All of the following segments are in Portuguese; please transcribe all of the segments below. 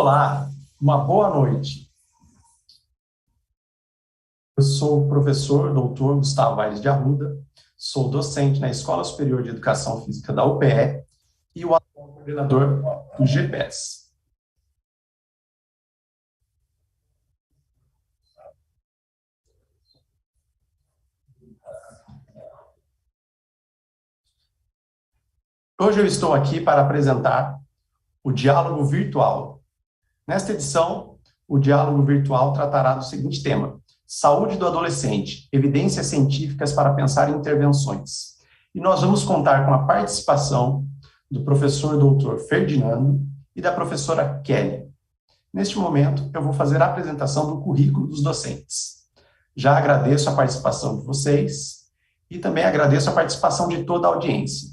Olá, uma boa noite. Eu sou o professor doutor Gustavo Aires de Arruda, sou docente na Escola Superior de Educação Física da UPE e o atual coordenador do GPS. Hoje eu estou aqui para apresentar o diálogo virtual. Nesta edição, o diálogo virtual tratará do seguinte tema: saúde do adolescente, evidências científicas para pensar em intervenções. E nós vamos contar com a participação do professor doutor Ferdinando e da professora Kelly. Neste momento, eu vou fazer a apresentação do currículo dos docentes. Já agradeço a participação de vocês e também agradeço a participação de toda a audiência.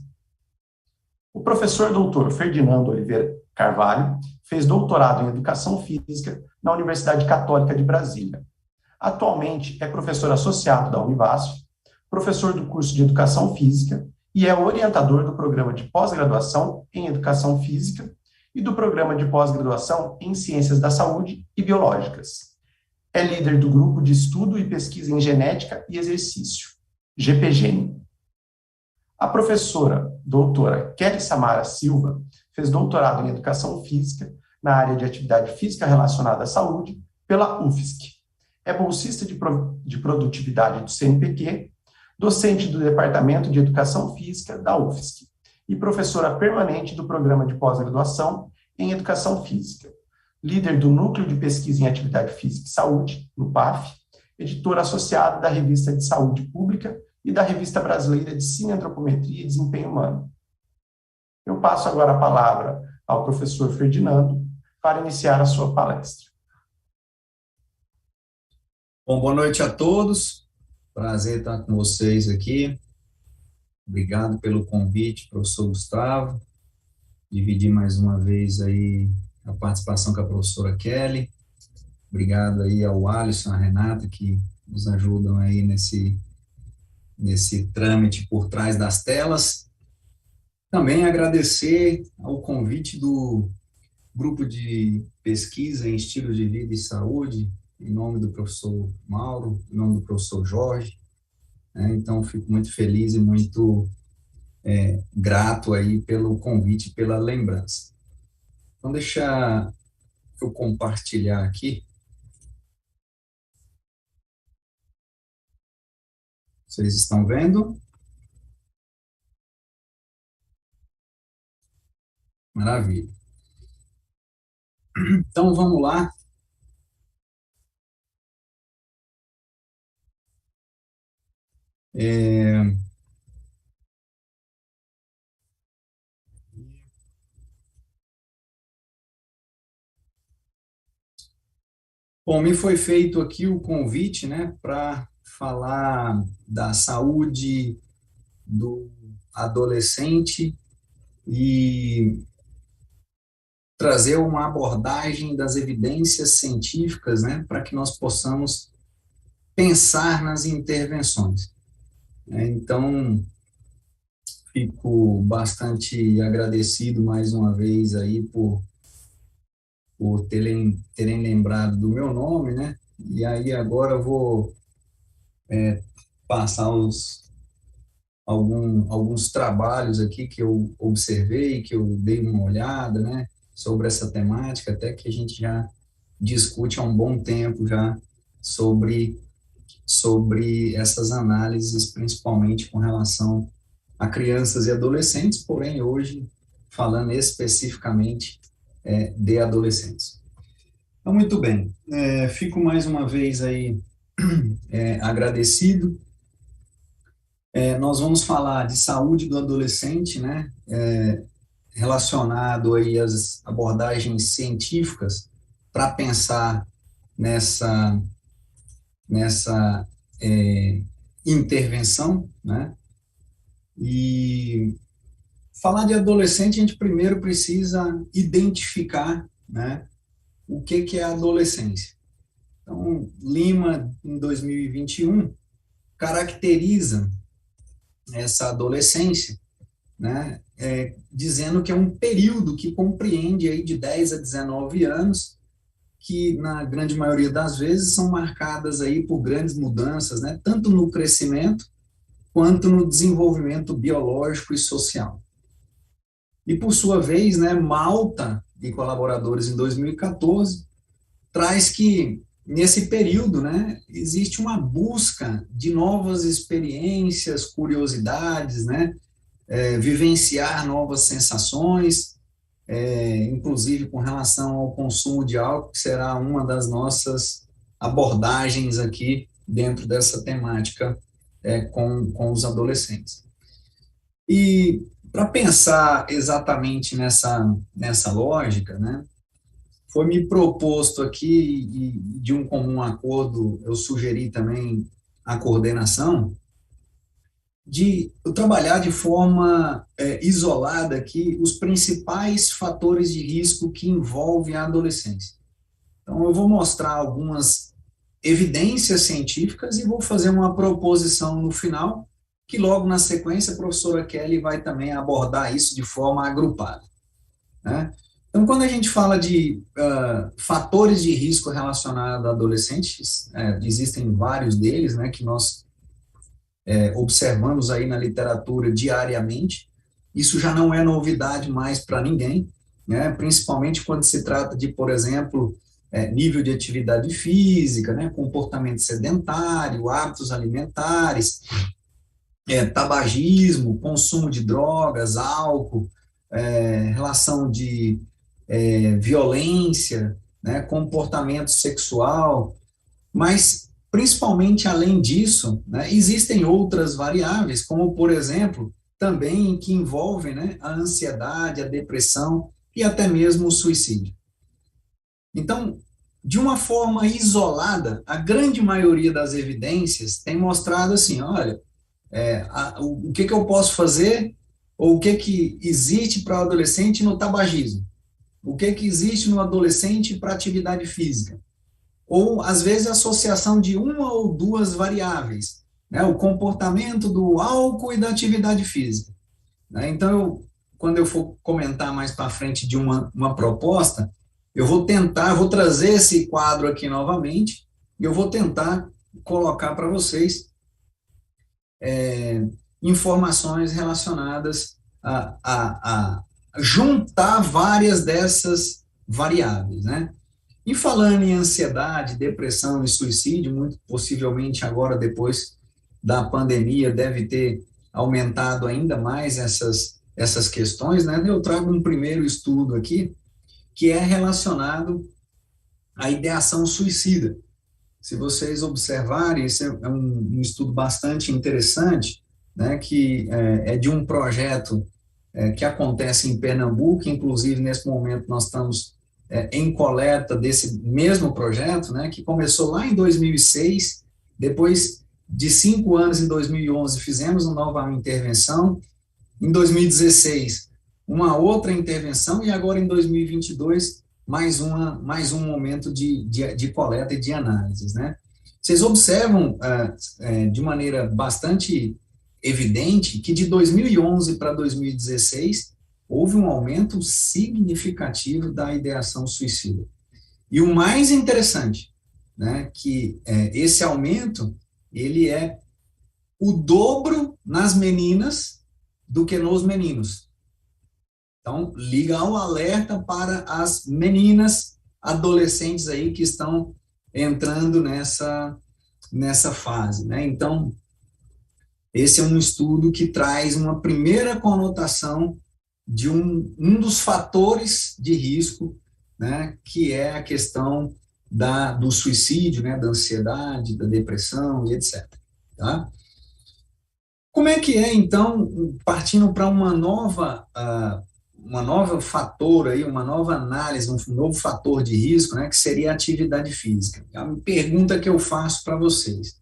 O professor doutor Ferdinando Oliveira Carvalho fez doutorado em Educação Física na Universidade Católica de Brasília. Atualmente é professor associado da Univasf, professor do curso de Educação Física e é orientador do programa de pós-graduação em Educação Física e do programa de pós-graduação em Ciências da Saúde e Biológicas. É líder do Grupo de Estudo e Pesquisa em Genética e Exercício, GPGEN. A professora doutora Kelly Samara Silva fez doutorado em Educação Física na área de Atividade Física relacionada à saúde pela UFSC. É bolsista de produtividade do CNPq, docente do Departamento de Educação Física da UFSC e professora permanente do Programa de Pós-Graduação em Educação Física, líder do Núcleo de Pesquisa em Atividade Física e Saúde, no PAF, editora associada da Revista de Saúde Pública e da Revista Brasileira de Cineantropometria e Desempenho Humano. Eu passo agora a palavra ao professor Ferdinando para iniciar a sua palestra. Bom, boa noite a todos. Prazer estar com vocês aqui. Obrigado pelo convite, professor Gustavo. Dividir mais uma vez aí a participação com a professora Kelly. Obrigado aí ao Alisson, à Renata, que nos ajudam aí nesse trâmite por trás das telas. Também agradecer ao convite do Grupo de Pesquisa em Estilos de Vida e Saúde, em nome do professor Mauro, em nome do professor Jorge. Então, fico muito feliz e muito grato aí pelo convite e pela lembrança. Então, deixa eu compartilhar aqui. Vocês estão vendo? Maravilha. Então, vamos lá. Bom, me foi feito aqui o convite, né, para falar da saúde do adolescente e trazer uma abordagem das evidências científicas, né, para que nós possamos pensar nas intervenções. Então, fico bastante agradecido mais uma vez aí por terem lembrado do meu nome, né? E aí agora eu vou passar alguns trabalhos aqui que eu observei, que eu dei uma olhada, né? Sobre essa temática, até que a gente já discute há um bom tempo já sobre essas análises, principalmente com relação a crianças e adolescentes, porém hoje falando especificamente de adolescentes. Então, muito bem, fico mais uma vez aí agradecido. Nós vamos falar de saúde do adolescente, né, relacionado aí às abordagens científicas para pensar nessa intervenção, né, e falar de adolescente, a gente primeiro precisa identificar, né, o que é a adolescência. Então, Lima, em 2021, caracteriza essa adolescência né, dizendo que é um período que compreende aí de 10 a 19 anos, que na grande maioria das vezes são marcadas aí por grandes mudanças, né, tanto no crescimento quanto no desenvolvimento biológico e social. E por sua vez, né, Malta e colaboradores em 2014 traz que nesse período, né, existe uma busca de novas experiências, curiosidades, né, vivenciar novas sensações, inclusive com relação ao consumo de álcool, que será uma das nossas abordagens aqui dentro dessa temática com os adolescentes. E para pensar exatamente nessa lógica, né, foi me proposto aqui, e de um comum acordo eu sugeri também a coordenação, de eu trabalhar de forma isolada aqui os principais fatores de risco que envolvem a adolescência. Então, eu vou mostrar algumas evidências científicas e vou fazer uma proposição no final, que logo na sequência a professora Kelly vai também abordar isso de forma agrupada, né? Então, quando a gente fala de fatores de risco relacionados a adolescentes, existem vários deles, né, que nós observamos aí na literatura diariamente. Isso já não é novidade mais para ninguém, né, principalmente quando se trata de, por exemplo, nível de atividade física, né, comportamento sedentário, hábitos alimentares, tabagismo, consumo de drogas, álcool, relação de violência, né, comportamento sexual, mas, principalmente além disso, né, existem outras variáveis, como, por exemplo, também que envolvem, né, a ansiedade, a depressão e até mesmo o suicídio. Então, de uma forma isolada, a grande maioria das evidências tem mostrado assim, olha, o que eu posso fazer, ou o que existe para o adolescente no tabagismo, o que existe no adolescente para atividade física, ou, às vezes, a associação de uma ou duas variáveis, né, o comportamento do álcool e da atividade física, né? Então, quando eu for comentar mais para frente de uma proposta, eu vou trazer esse quadro aqui novamente, e eu vou tentar colocar para vocês informações relacionadas a juntar várias dessas variáveis, né? E falando em ansiedade, depressão e suicídio, muito possivelmente agora, depois da pandemia, deve ter aumentado ainda mais essas questões, né? Eu trago um primeiro estudo aqui, que é relacionado à ideação suicida. Se vocês observarem, esse é um estudo bastante interessante, né, que é de um projeto que acontece em Pernambuco, inclusive nesse momento nós estamos em coleta desse mesmo projeto, né, que começou lá em 2006, depois de 5 anos, em 2011, fizemos uma nova intervenção, em 2016, uma outra intervenção, e agora em 2022, mais um momento de coleta e de análises, né? Vocês observam de maneira bastante evidente que de 2011 para 2016 houve um aumento significativo da ideação suicida. E o mais interessante, né, que esse aumento ele é o dobro nas meninas do que nos meninos. Então, liga o alerta para as meninas adolescentes aí que estão entrando nessa fase, né? Então, esse é um estudo que traz uma primeira conotação de um dos fatores de risco, né, que é a questão do suicídio, né, da ansiedade, da depressão e etc. Tá? Como é que é, então, partindo para uma nova fator aí, uma nova análise, um novo fator de risco, né, que seria a atividade física? É uma pergunta que eu faço para vocês.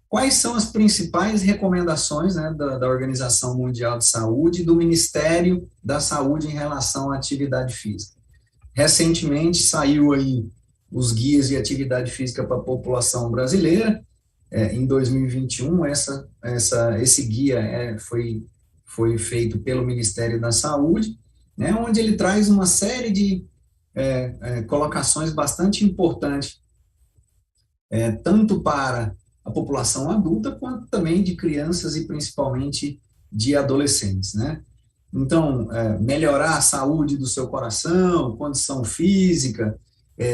Quais são as principais recomendações, né, da Organização Mundial de Saúde e do Ministério da Saúde em relação à atividade física? Recentemente saiu aí os guias de atividade física para a população brasileira. Em 2021, esse guia foi foi feito pelo Ministério da Saúde, né, onde ele traz uma série de colocações bastante importantes, tanto para a população adulta, quanto também de crianças e principalmente de adolescentes, né? Então, melhorar a saúde do seu coração, condição física,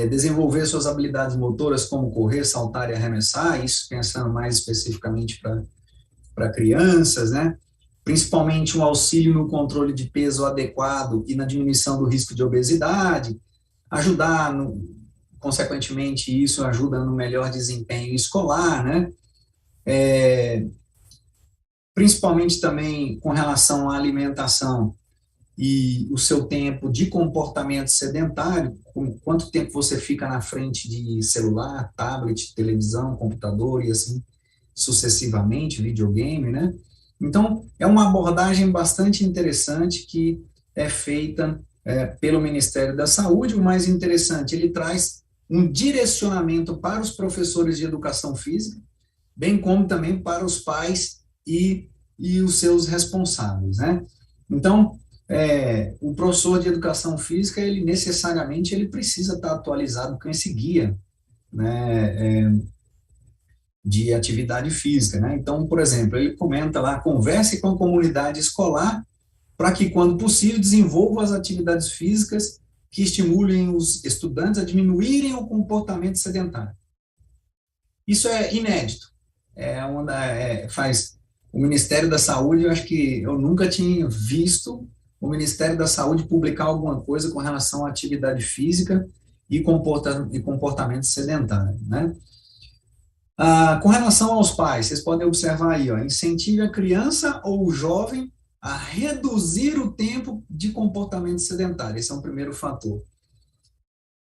desenvolver suas habilidades motoras como correr, saltar e arremessar, isso pensando mais especificamente para crianças, né? Principalmente um auxílio no controle de peso adequado e na diminuição do risco de obesidade, ajudar, consequentemente, isso ajuda no melhor desempenho escolar, né? Principalmente também com relação à alimentação e o seu tempo de comportamento sedentário, quanto tempo você fica na frente de celular, tablet, televisão, computador e assim sucessivamente, videogame, né? Então, é uma abordagem bastante interessante que é feita pelo Ministério da Saúde. O mais interessante, ele traz um direcionamento para os professores de educação física, bem como também para os pais e os seus responsáveis, né? Então, o professor de educação física, ele necessariamente ele precisa estar atualizado com esse guia, né, de atividade física, né? Então, por exemplo, ele comenta lá, converse com a comunidade escolar para que, quando possível, desenvolva as atividades físicas que estimulem os estudantes a diminuírem o comportamento sedentário. Isso é inédito. Faz o Ministério da Saúde, eu acho que eu nunca tinha visto o Ministério da Saúde publicar alguma coisa com relação à atividade física e comportamento sedentário, né? Com relação aos pais, vocês podem observar aí, ó, incentive a criança ou o jovem a reduzir o tempo de comportamento sedentário. Esse é um primeiro fator.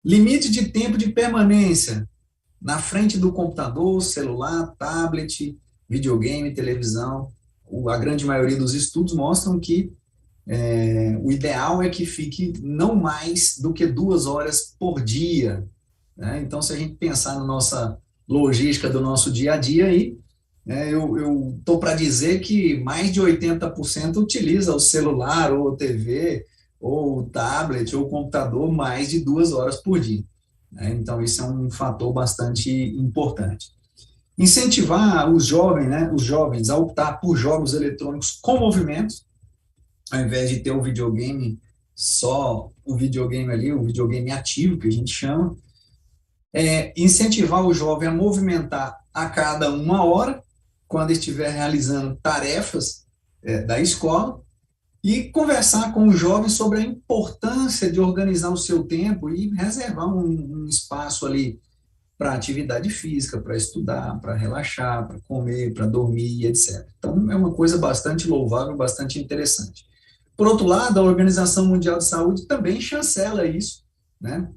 Limite de tempo de permanência na frente do computador, celular, tablet, videogame, televisão. A grande maioria dos estudos mostram que o ideal é que fique não mais do que 2 horas por dia, né? Então, se a gente pensar na nossa logística do nosso dia a dia aí, eu estou para dizer que mais de 80% utiliza o celular, ou a TV, ou o tablet, ou o computador mais de 2 horas por dia, né? Então, isso é um fator bastante importante. Incentivar os jovens a optar por jogos eletrônicos com movimentos, ao invés de ter o videogame, só o videogame ali, o videogame ativo, que a gente chama. Incentivar o jovem a movimentar a cada 1 hora, quando estiver realizando tarefas da escola, e conversar com o jovem sobre a importância de organizar o seu tempo e reservar um espaço ali para atividade física, para estudar, para relaxar, para comer, para dormir, etc. Então, é uma coisa bastante louvável, bastante interessante. Por outro lado, a Organização Mundial de Saúde também chancela isso, né?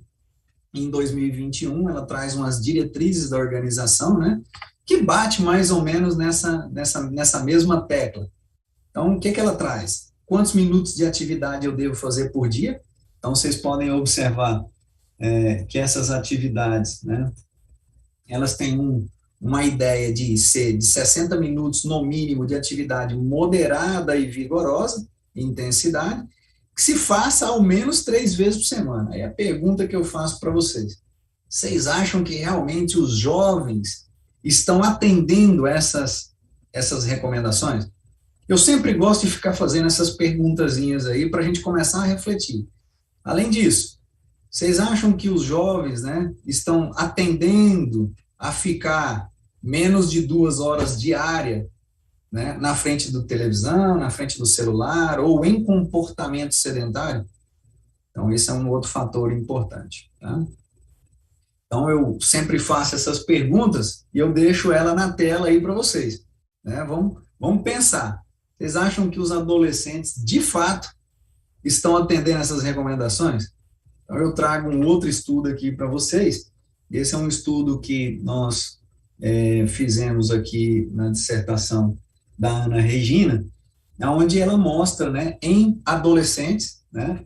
Em 2021, ela traz umas diretrizes da organização, né, que bate mais ou menos nessa mesma tecla. Então, o que ela traz? Quantos minutos de atividade eu devo fazer por dia? Então, vocês podem observar que essas atividades, né, elas têm uma ideia de ser de 60 minutos no mínimo de atividade moderada e vigorosa, em intensidade, que se faça ao menos 3 vezes por semana. Aí a pergunta que eu faço para vocês: vocês acham que realmente os jovens estão atendendo essas recomendações? Eu sempre gosto de ficar fazendo essas perguntazinhas aí para a gente começar a refletir. Além disso, vocês acham que os jovens, né, estão atendendo a ficar menos de 2 horas diária, né, na frente do televisão, na frente do celular, ou em comportamento sedentário? Então, esse é um outro fator importante, tá? Então, eu sempre faço essas perguntas e eu deixo ela na tela aí para vocês, né? Vamos pensar. Vocês acham que os adolescentes, de fato, estão atendendo essas recomendações? Então, eu trago um outro estudo aqui para vocês. Esse é um estudo que nós fizemos aqui na dissertação da Ana Regina, onde ela mostra, né, em adolescentes, né,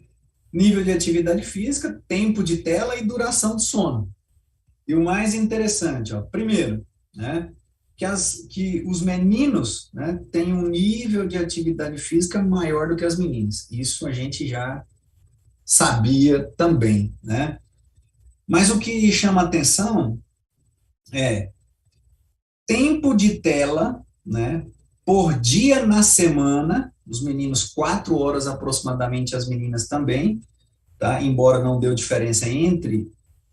nível de atividade física, tempo de tela e duração de sono. E o mais interessante, ó, primeiro, né, que os meninos, né, têm um nível de atividade física maior do que as meninas. Isso a gente já sabia também, né? Mas o que chama atenção é tempo de tela, né, por dia na semana, os meninos 4 horas aproximadamente, as meninas também, tá? Embora não deu diferença entre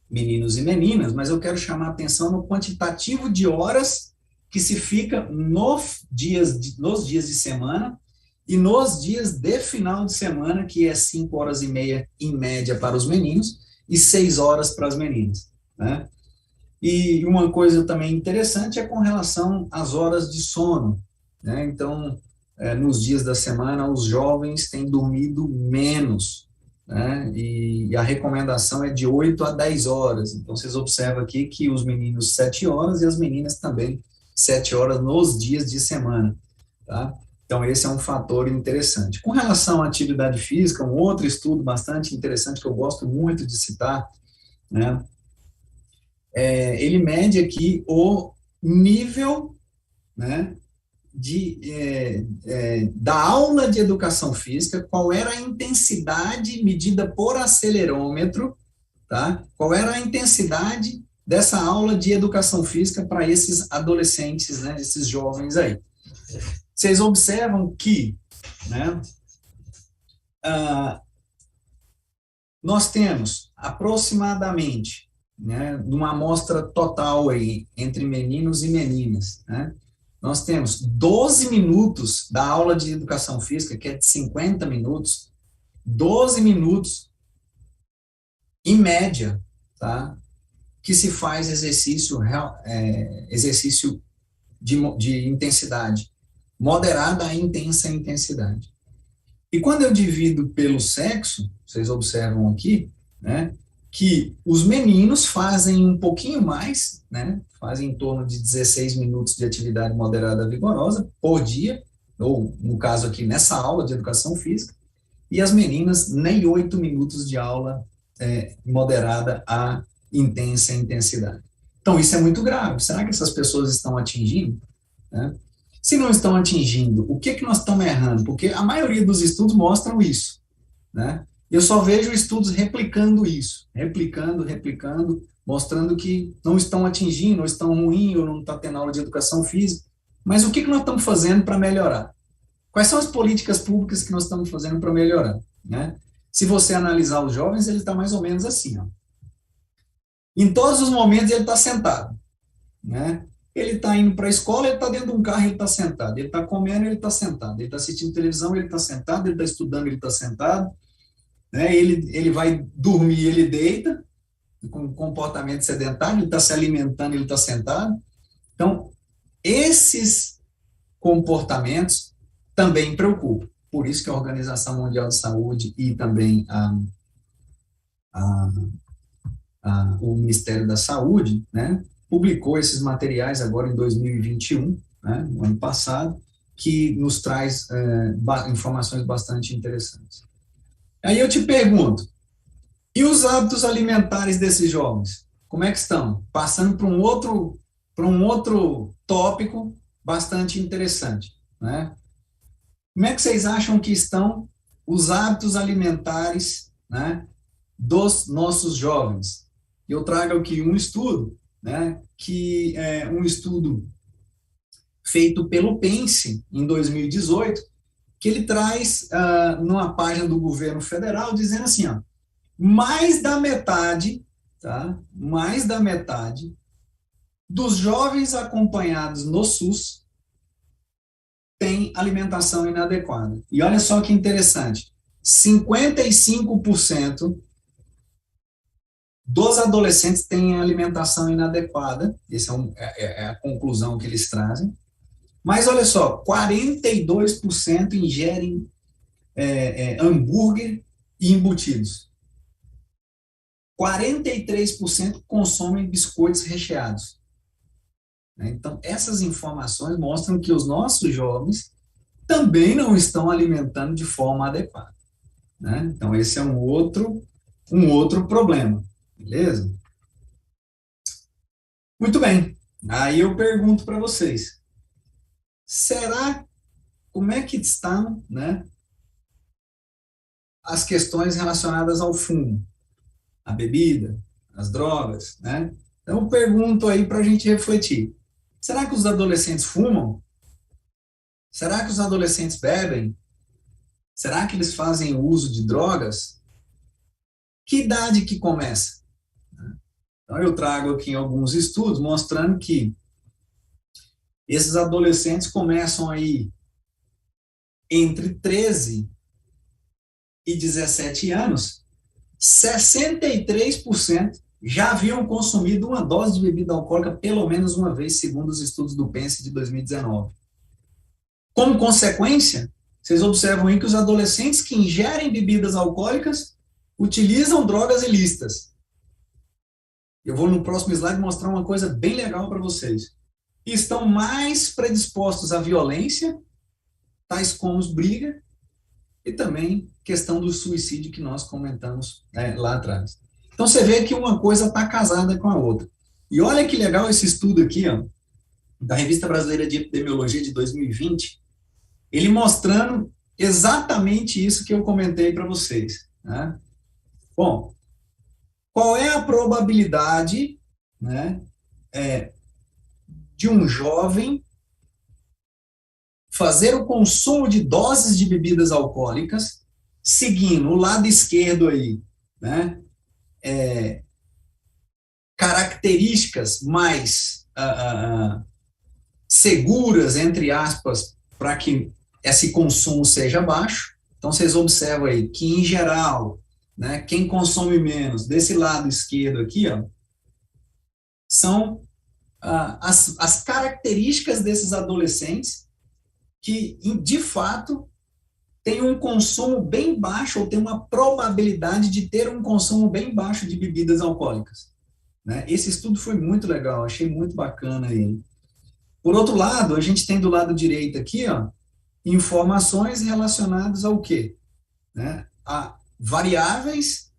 meninos e meninas, mas eu quero chamar a atenção no quantitativo de horas que se fica nos dias de semana e nos dias de final de semana, que é 5 horas e meia em média para os meninos e 6 horas para as meninas, né? E uma coisa também interessante é com relação às horas de sono, né? Então, nos dias da semana, os jovens têm dormido menos, né? E a recomendação é de 8 a 10 horas. Então, vocês observam aqui que os meninos 7 horas e as meninas também 7 horas nos dias de semana, tá? Então, esse é um fator interessante. Com relação à atividade física, um outro estudo bastante interessante que eu gosto muito de citar, né? Ele mede aqui o nível, né, da aula de educação física, qual era a intensidade medida por acelerômetro, tá? Qual era a intensidade dessa aula de educação física para esses adolescentes, né, esses jovens aí. Vocês observam que, né, nós temos aproximadamente, né, de uma amostra total aí, entre meninos e meninas, né, nós temos 12 minutos da aula de educação física, que é de 50 minutos, 12 minutos, em média, tá, que se faz exercício de intensidade, moderada a intensa intensidade. E quando eu divido pelo sexo, vocês observam aqui, né, que os meninos fazem um pouquinho mais, né, fazem em torno de 16 minutos de atividade moderada vigorosa por dia, ou, no caso aqui, nessa aula de educação física, e as meninas nem 8 minutos de aula moderada a intensa intensidade. Então, isso é muito grave. Será que essas pessoas estão atingindo, né? Se não estão atingindo, o que nós estamos errando? Porque a maioria dos estudos mostram isso, né? Eu só vejo estudos replicando isso, replicando, mostrando que não estão atingindo, ou estão ruins, ou não está tendo aula de educação física. Mas o que nós estamos fazendo para melhorar? Quais são as políticas públicas que nós estamos fazendo para melhorar, né? Se você analisar os jovens, ele está mais ou menos assim, ó. Em todos os momentos ele está sentado, né? Ele está indo para a escola, ele está dentro de um carro, ele está sentado. Ele está comendo, ele está sentado. Ele está assistindo televisão, ele está sentado. Ele está estudando, ele está sentado. Né? Ele vai dormir, ele deita, com comportamento sedentário. Ele está se alimentando, ele está sentado. Então, esses comportamentos também preocupam. Por isso que a Organização Mundial de Saúde e também o Ministério da Saúde, né, publicou esses materiais agora em 2021, né, no ano passado, que nos traz informações bastante interessantes. Aí eu te pergunto, e os hábitos alimentares desses jovens? Como é que estão? Passando para um outro tópico bastante interessante, né? Como é que vocês acham que estão os hábitos alimentares, né, dos nossos jovens? Eu trago aqui um estudo, né, que é um estudo feito pelo Pense, em 2018, que ele traz numa página do governo federal, dizendo assim, ó, mais da metade, tá? Mais da metade dos jovens acompanhados no SUS tem alimentação inadequada. E olha só que interessante, 55% dos adolescentes têm alimentação inadequada, essa é a conclusão que eles trazem, mas olha só, 42% ingerem hambúrguer e embutidos. 43% consomem biscoitos recheados. Então, essas informações mostram que os nossos jovens também não estão alimentando de forma adequada, né? Então, esse é um outro problema, beleza? Muito bem. Aí eu pergunto para vocês, como é que estão, né, as questões relacionadas ao fumo, à bebida, às drogas, né? Então eu pergunto aí para a gente refletir. Será que os adolescentes fumam? Será que os adolescentes bebem? Será que eles fazem uso de drogas? Que idade que começa? Então eu trago aqui alguns estudos mostrando que esses adolescentes começam aí entre 13 e 17 anos, 63% já haviam consumido uma dose de bebida alcoólica pelo menos uma vez, segundo os estudos do PENSE de 2019. Como consequência, vocês observam aí que os adolescentes que ingerem bebidas alcoólicas utilizam drogas ilícitas. Eu vou no próximo slide mostrar uma coisa bem legal para vocês. Estão mais predispostos à violência, tais como briga, e também questão do suicídio que nós comentamos lá atrás. Então você vê que uma coisa está casada com a outra. E olha que legal esse estudo aqui, ó, da Revista Brasileira de Epidemiologia de 2020, ele mostrando exatamente isso que eu comentei para vocês. Né? Bom, qual é a probabilidade, né, de um jovem fazer o consumo de doses de bebidas alcoólicas, seguindo o lado esquerdo aí, né, características mais seguras, entre aspas, para que esse consumo seja baixo. Então, vocês observam aí que, em geral, né, quem consome menos, desse lado esquerdo aqui, ó, são as características desses adolescentes que, de fato, têm um consumo bem baixo, ou tem uma probabilidade de ter um consumo bem baixo de bebidas alcoólicas. Né? Esse estudo foi muito legal, achei muito bacana ele. Por outro lado, a gente tem do lado direito aqui, ó, informações relacionadas ao quê? Né? A variáveis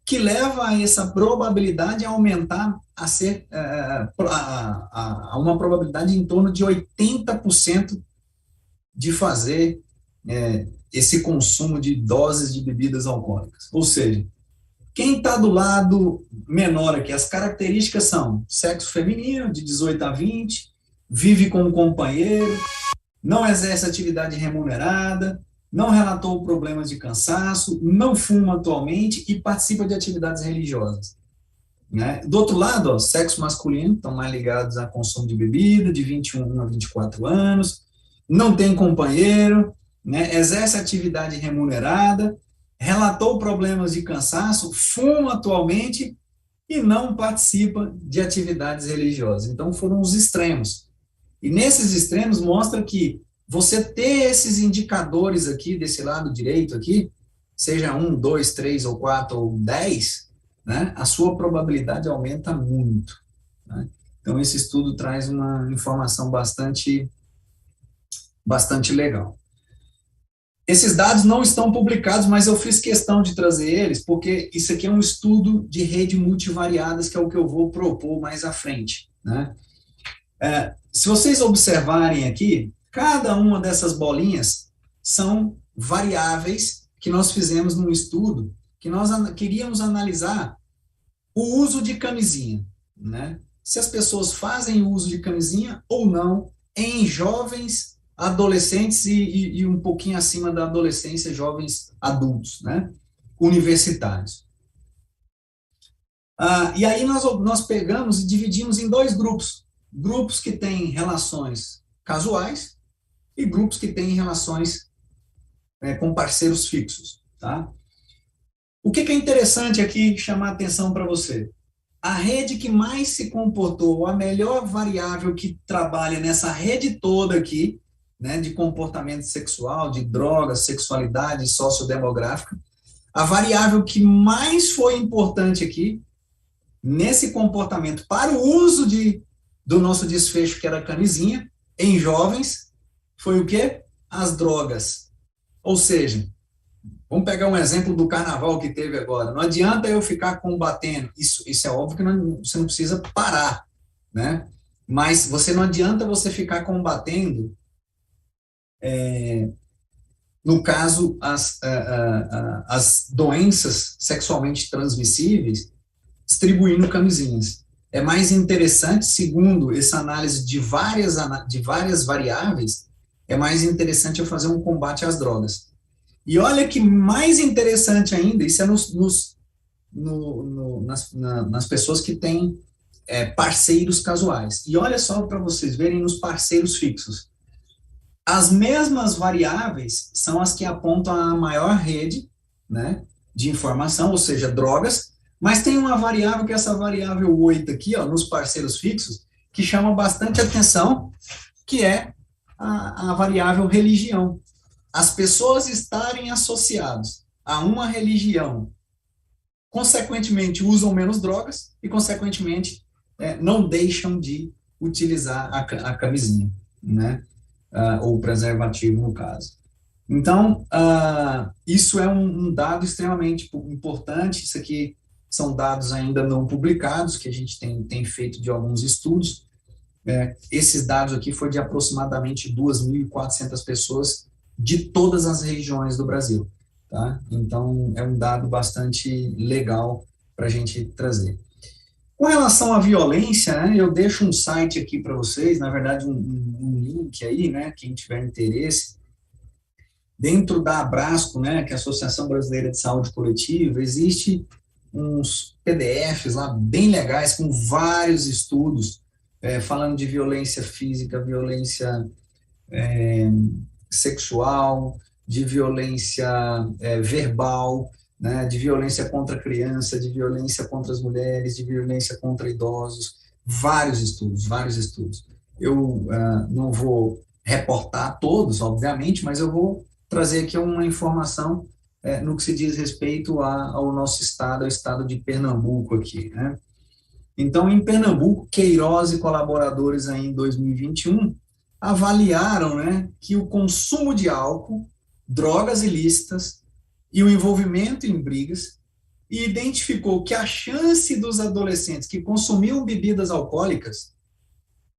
que levam a essa probabilidade a aumentar a uma probabilidade em torno de 80% de fazer esse consumo de doses de bebidas alcoólicas. Ou seja, quem está do lado menor aqui, as características são sexo feminino, de 18 a 20, vive com um companheiro, não exerce atividade remunerada, não relatou problemas de cansaço, não fuma atualmente e participa de atividades religiosas. Né? Do outro lado, ó, sexo masculino, estão mais ligados a consumo de bebida, de 21 a 24 anos, não tem companheiro, né? Exerce atividade remunerada, relatou problemas de cansaço, fuma atualmente e não participa de atividades religiosas. Então, foram os extremos. E nesses extremos mostra que você ter esses indicadores aqui, desse lado direito aqui, seja 1, 2, 3 ou 4 ou 10, né, a sua probabilidade aumenta muito. Né? Então, esse estudo traz uma informação bastante legal. Esses dados não estão publicados, mas eu fiz questão de trazer eles, porque isso aqui é um estudo de rede multivariadas, que é o que eu vou propor mais à frente. Né? Se vocês observarem aqui, cada uma dessas bolinhas são variáveis que nós fizemos num estudo, que nós queríamos analisar o uso de camisinha, né? Se as pessoas fazem uso de camisinha ou não em jovens adolescentes e um pouquinho acima da adolescência, jovens adultos, né? Universitários. E aí nós pegamos e dividimos em dois grupos. Grupos que têm relações casuais e grupos que têm relações com parceiros fixos, tá? O que é interessante aqui chamar a atenção para você? A rede que mais se comportou, a melhor variável que trabalha nessa rede toda aqui, né, de comportamento sexual, de drogas, sexualidade, sociodemográfica, a variável que mais foi importante aqui, nesse comportamento para o uso do nosso desfecho, que era a camisinha, em jovens, foi o quê? As drogas. Ou seja, vamos pegar um exemplo do carnaval que teve agora. Não adianta eu ficar combatendo. Isso é óbvio que você não precisa parar, né? Mas você não adianta você ficar combatendo, no caso, as doenças sexualmente transmissíveis, distribuindo camisinhas. É mais interessante, segundo essa análise de várias variáveis, é mais interessante eu fazer um combate às drogas. E olha que mais interessante ainda, isso é nas pessoas que têm parceiros casuais. E olha só para vocês verem nos parceiros fixos. As mesmas variáveis são as que apontam a maior rede, né, de informação, ou seja, drogas, mas tem uma variável, que é essa variável 8 aqui, ó, nos parceiros fixos, que chama bastante atenção, que é a variável religião. As pessoas estarem associadas a uma religião, consequentemente, usam menos drogas e, consequentemente, não deixam de utilizar a camisinha, né? Ou o preservativo, no caso. Então, isso é um dado extremamente importante. Isso aqui são dados ainda não publicados, que a gente tem feito de alguns estudos. Esses dados aqui foram de aproximadamente 2.400 pessoas de todas as regiões do Brasil. Tá? Então, é um dado bastante legal para a gente trazer. Com relação à violência, né, eu deixo um site aqui para vocês, na verdade, um link aí, né, quem tiver interesse. Dentro da Abrasco, né, que é a Associação Brasileira de Saúde Coletiva, existe uns PDFs lá bem legais, com vários estudos, falando de violência física, violência sexual, de violência verbal, né, de violência contra a criança, de violência contra as mulheres, de violência contra idosos, vários estudos, vários estudos. Eu não vou reportar todos, obviamente, mas eu vou trazer aqui uma informação no que se diz respeito ao nosso estado, ao estado de Pernambuco aqui, né? Então, em Pernambuco, Queiroz e colaboradores aí em 2021 avaliaram, né, que o consumo de álcool, drogas ilícitas e o envolvimento em brigas, e identificou que a chance dos adolescentes que consumiam bebidas alcoólicas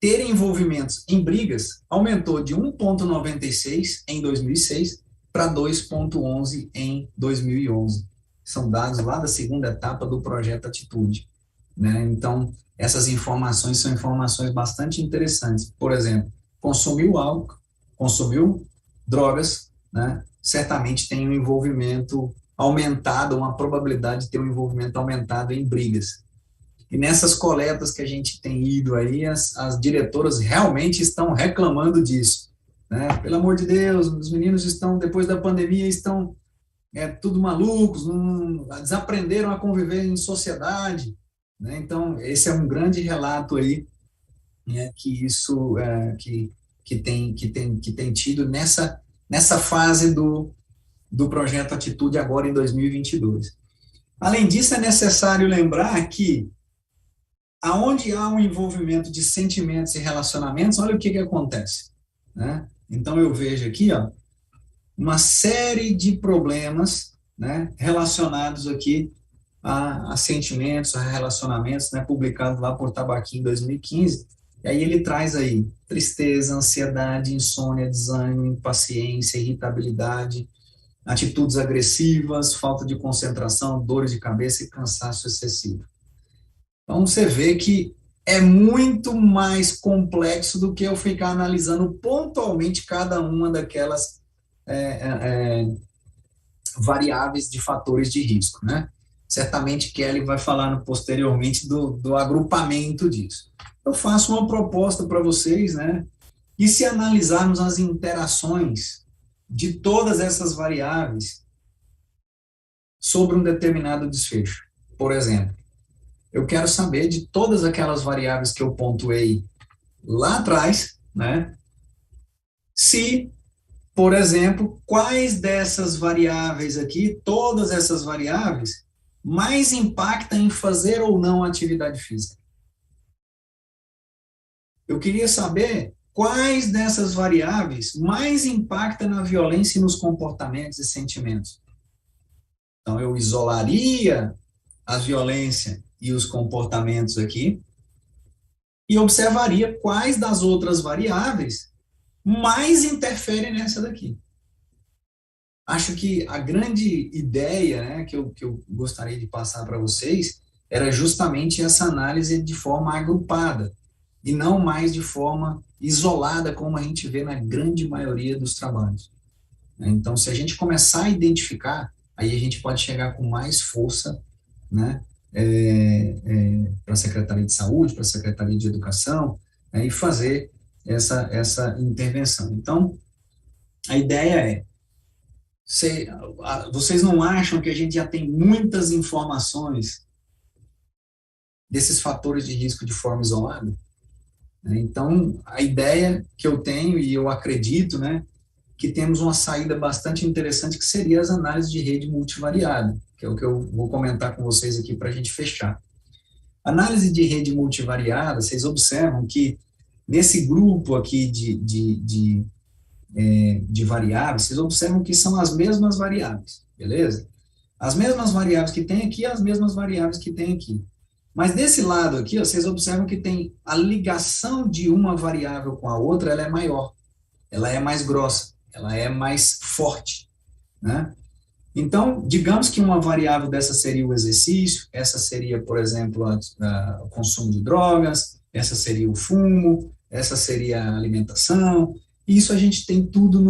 terem envolvimentos em brigas aumentou de 1,96 em 2006 para 2,11 em 2011. São dados lá da segunda etapa do projeto Atitude, né? Então, essas informações são informações bastante interessantes. Por exemplo, consumiu álcool, consumiu drogas, né? Certamente tem um envolvimento aumentado, uma probabilidade de ter um envolvimento aumentado em brigas. E nessas coletas que a gente tem ido aí, as diretoras realmente estão reclamando disso, né? Pelo amor de Deus, os meninos estão, depois da pandemia, estão tudo malucos, desaprenderam a conviver em sociedade, né? Então, esse é um grande relato aí, né, que isso que tem tido nessa fase do projeto Atitude agora em 2022. Além disso, é necessário lembrar que aonde há um envolvimento de sentimentos e relacionamentos, olha o que acontece, né? Então, eu vejo aqui, ó, uma série de problemas, né, relacionados aqui a sentimentos, a relacionamentos, né, publicado lá por Tabaquim em 2015, e aí ele traz aí tristeza, ansiedade, insônia, desânimo, impaciência, irritabilidade, atitudes agressivas, falta de concentração, dores de cabeça e cansaço excessivo. Então, você vê que é muito mais complexo do que eu ficar analisando pontualmente cada uma daquelas variáveis de fatores de risco, né? Certamente Kelly vai falar posteriormente do agrupamento disso. Eu faço uma proposta para vocês, né? E se analisarmos as interações de todas essas variáveis sobre um determinado desfecho? Por exemplo, eu quero saber de todas aquelas variáveis que eu pontuei lá atrás, né? Se, por exemplo, quais dessas variáveis aqui, todas essas variáveis, mais impactam em fazer ou não atividade física. Eu queria saber quais dessas variáveis mais impactam na violência e nos comportamentos e sentimentos. Então, eu isolaria a violência e os comportamentos aqui, e observaria quais das outras variáveis mais interferem nessa daqui. Acho que a grande ideia, né, que eu gostaria de passar para vocês era justamente essa análise de forma agrupada e não mais de forma isolada, como a gente vê na grande maioria dos trabalhos. Então, se a gente começar a identificar, aí a gente pode chegar com mais força, né, para a Secretaria de Saúde, para a Secretaria de Educação, e fazer essa intervenção. Então, a ideia é, vocês não acham que a gente já tem muitas informações desses fatores de risco de forma isolada? Então, a ideia que eu tenho, e eu acredito, né, que temos uma saída bastante interessante, que seria as análises de rede multivariada, que é o que eu vou comentar com vocês aqui para a gente fechar. Análise de rede multivariada, vocês observam que nesse grupo aqui de variáveis, vocês observam que são as mesmas variáveis, beleza? As mesmas variáveis que tem aqui, as mesmas variáveis que tem aqui. Mas desse lado aqui, ó, vocês observam que tem a ligação de uma variável com a outra, ela é maior, ela é mais grossa, ela é mais forte, né? Então, digamos que uma variável dessa seria o exercício, essa seria, por exemplo, o consumo de drogas, essa seria o fumo, essa seria a alimentação. Isso a gente tem tudo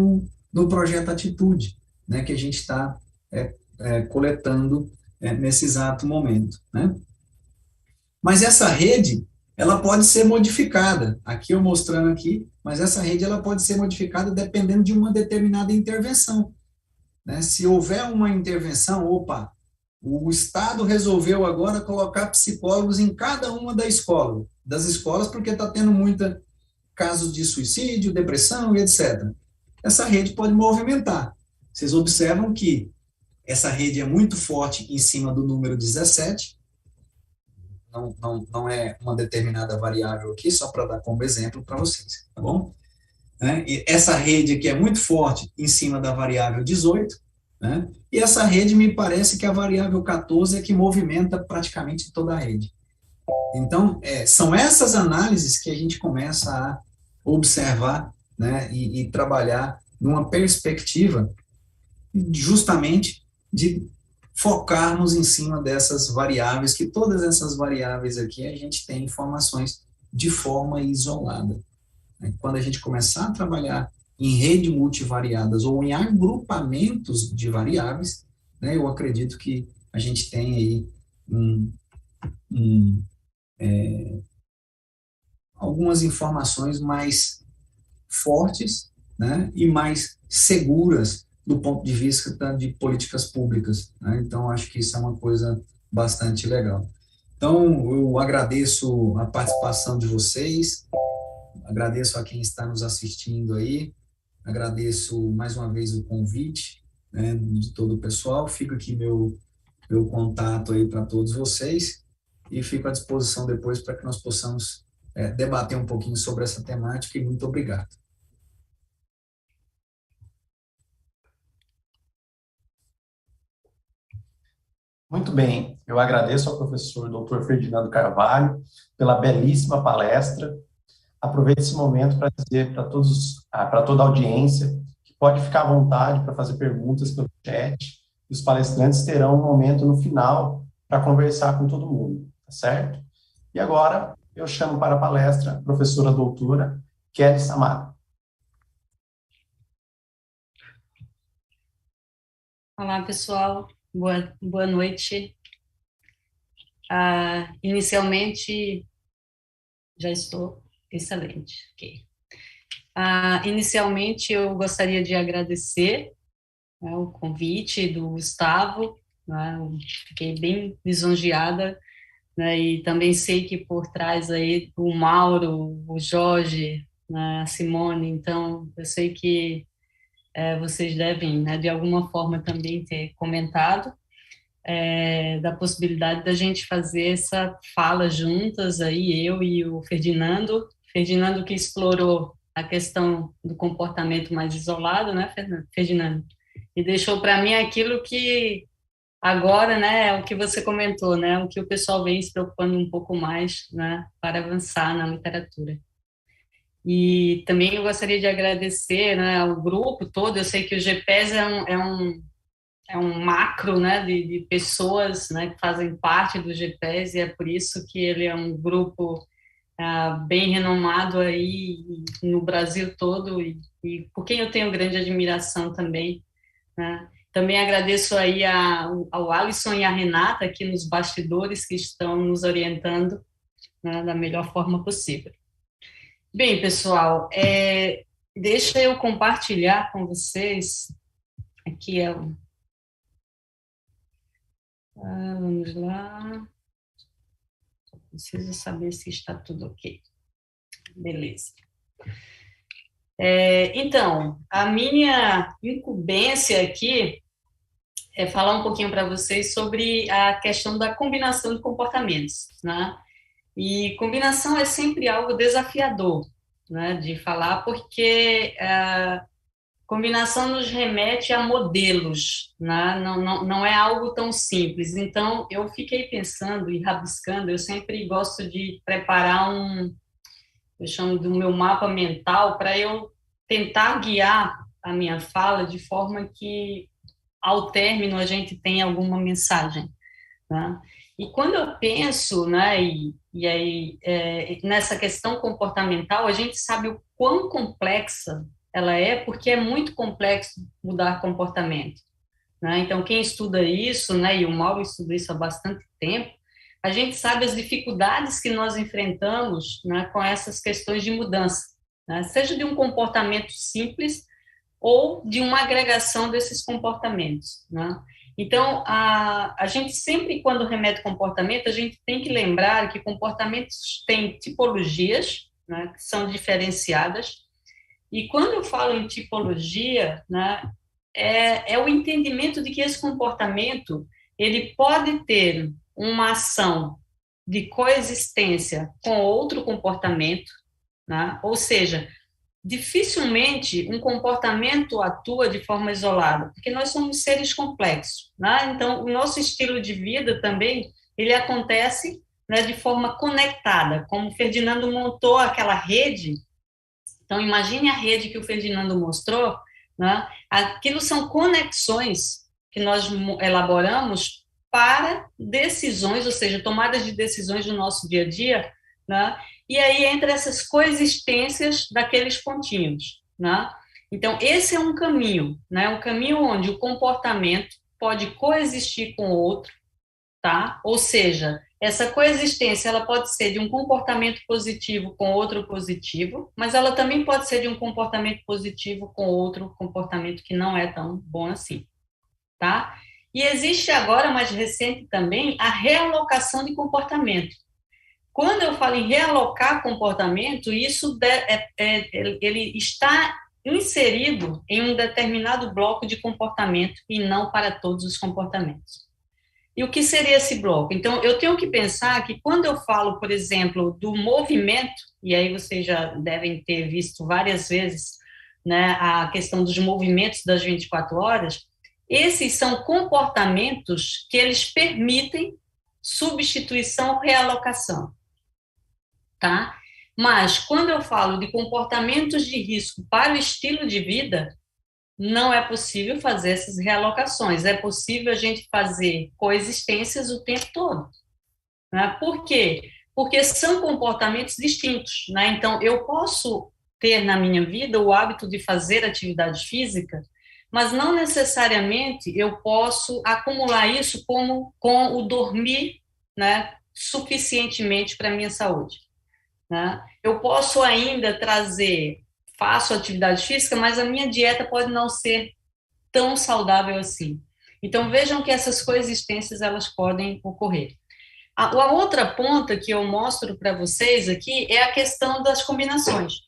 no projeto Atitude, né, que a gente está coletando nesse exato momento, né? Mas essa rede, ela pode ser modificada. Aqui eu mostrando aqui, mas essa rede ela pode ser modificada dependendo de uma determinada intervenção. Né? Se houver uma intervenção, opa, o Estado resolveu agora colocar psicólogos em cada uma das escolas, porque está tendo muita casos de suicídio, depressão e etc. Essa rede pode movimentar. Vocês observam que essa rede é muito forte em cima do número 17, não é uma determinada variável aqui, só para dar como exemplo para vocês, tá bom? Né? E essa rede aqui é muito forte em cima da variável 18, né? E essa rede me parece que a variável 14 é que movimenta praticamente toda a rede. Então, são essas análises que a gente começa a observar, né, e trabalhar numa perspectiva justamente de focarmos em cima dessas variáveis, que todas essas variáveis aqui a gente tem informações de forma isolada. Quando a gente começar a trabalhar em rede multivariadas ou em agrupamentos de variáveis, né, eu acredito que a gente tem aí algumas informações mais fortes, né, e mais seguras do ponto de vista de políticas públicas, né? Então, acho que isso é uma coisa bastante legal. Então, eu agradeço a participação de vocês, agradeço a quem está nos assistindo aí, agradeço mais uma vez o convite, né, de todo o pessoal, fica aqui meu contato aí para todos vocês e fico à disposição depois para que nós possamos debater um pouquinho sobre essa temática e muito obrigado. Muito bem, eu agradeço ao professor Dr. Ferdinando Carvalho pela belíssima palestra. Aproveito esse momento para dizer para toda a audiência que pode ficar à vontade para fazer perguntas pelo chat. Os palestrantes terão um momento no final para conversar com todo mundo, tá certo? E agora eu chamo para a palestra a professora doutora Kelly Samara. Olá, pessoal. Boa noite. Inicialmente, já estou excelente. Okay. Inicialmente, eu gostaria de agradecer, né, o convite do Gustavo, né, fiquei bem lisonjeada, né, e também sei que por trás aí o Mauro, o Jorge, né, a Simone, então eu sei que vocês devem, né, de alguma forma também ter comentado da possibilidade da gente fazer essa fala juntas, aí eu e o Ferdinando que explorou a questão do comportamento mais isolado, né, Ferdinando? E deixou para mim aquilo que agora, né, é o que você comentou, né, o que o pessoal vem se preocupando um pouco mais, né, para avançar na literatura. E também eu gostaria de agradecer, né, ao grupo todo. Eu sei que o GPES é um macro, né, de pessoas, né, que fazem parte do GPES, e é por isso que ele é um grupo bem renomado aí no Brasil todo, e por quem eu tenho grande admiração também, né. Também agradeço aí ao Alisson e à Renata aqui nos bastidores, que estão nos orientando, né, da melhor forma possível. Bem, pessoal, deixa eu compartilhar com vocês aqui, vamos lá, preciso saber se está tudo ok. Beleza. Então, a minha incumbência aqui é falar um pouquinho para vocês sobre a questão da combinação de comportamentos, né? E combinação é sempre algo desafiador, né, de falar, porque combinação nos remete a modelos, né? Não é algo tão simples. Então, eu fiquei pensando e rabiscando. Eu sempre gosto de preparar eu chamo do meu mapa mental, para eu tentar guiar a minha fala de forma que, ao término, a gente tenha alguma mensagem, né? E quando eu penso, né, e aí, nessa questão comportamental, a gente sabe o quão complexa ela é, porque é muito complexo mudar comportamento, né? Então, quem estuda isso, né, e o Mauro estuda isso há bastante tempo, a gente sabe as dificuldades que nós enfrentamos, né, com essas questões de mudança, né, seja de um comportamento simples ou de uma agregação desses comportamentos, né? Então, a gente sempre, quando remete comportamento, a gente tem que lembrar que comportamentos têm tipologias, né, que são diferenciadas, e quando eu falo em tipologia, né, é o entendimento de que esse comportamento, ele pode ter uma ação de coexistência com outro comportamento, né? Ou seja, dificilmente um comportamento atua de forma isolada, porque nós somos seres complexos, né? Então, o nosso estilo de vida também, ele acontece, né, de forma conectada, como o Ferdinando montou aquela rede. Então, imagine a rede que o Ferdinando mostrou, né? Aquilo são conexões que nós elaboramos para decisões, ou seja, tomadas de decisões no nosso dia a dia, né? E aí entra essas coexistências daqueles pontinhos, né? Então, esse é um caminho, né? Um caminho onde o comportamento pode coexistir com o outro, tá? Ou seja, essa coexistência, ela pode ser de um comportamento positivo com outro positivo, mas ela também pode ser de um comportamento positivo com outro comportamento que não é tão bom assim, tá? E existe agora, mais recente também, a realocação de comportamento. Quando eu falo em realocar comportamento, isso ele está inserido em um determinado bloco de comportamento e não para todos os comportamentos. E o que seria esse bloco? Então, eu tenho que pensar que quando eu falo, por exemplo, do movimento, e aí vocês já devem ter visto várias vezes, né, a questão dos movimentos das 24 horas, esses são comportamentos que eles permitem substituição ou realocação, tá? Mas, quando eu falo de comportamentos de risco para o estilo de vida, não é possível fazer essas realocações, é possível a gente fazer coexistências o tempo todo, né? Por quê? Porque são comportamentos distintos, né? Então, eu posso ter na minha vida o hábito de fazer atividade física, mas não necessariamente eu posso acumular isso com o dormir, né, suficientemente para a minha saúde, né? Eu posso ainda faço atividade física, mas a minha dieta pode não ser tão saudável assim. Então, vejam que essas coexistências, elas podem ocorrer. A outra ponta que eu mostro para vocês aqui é a questão das combinações.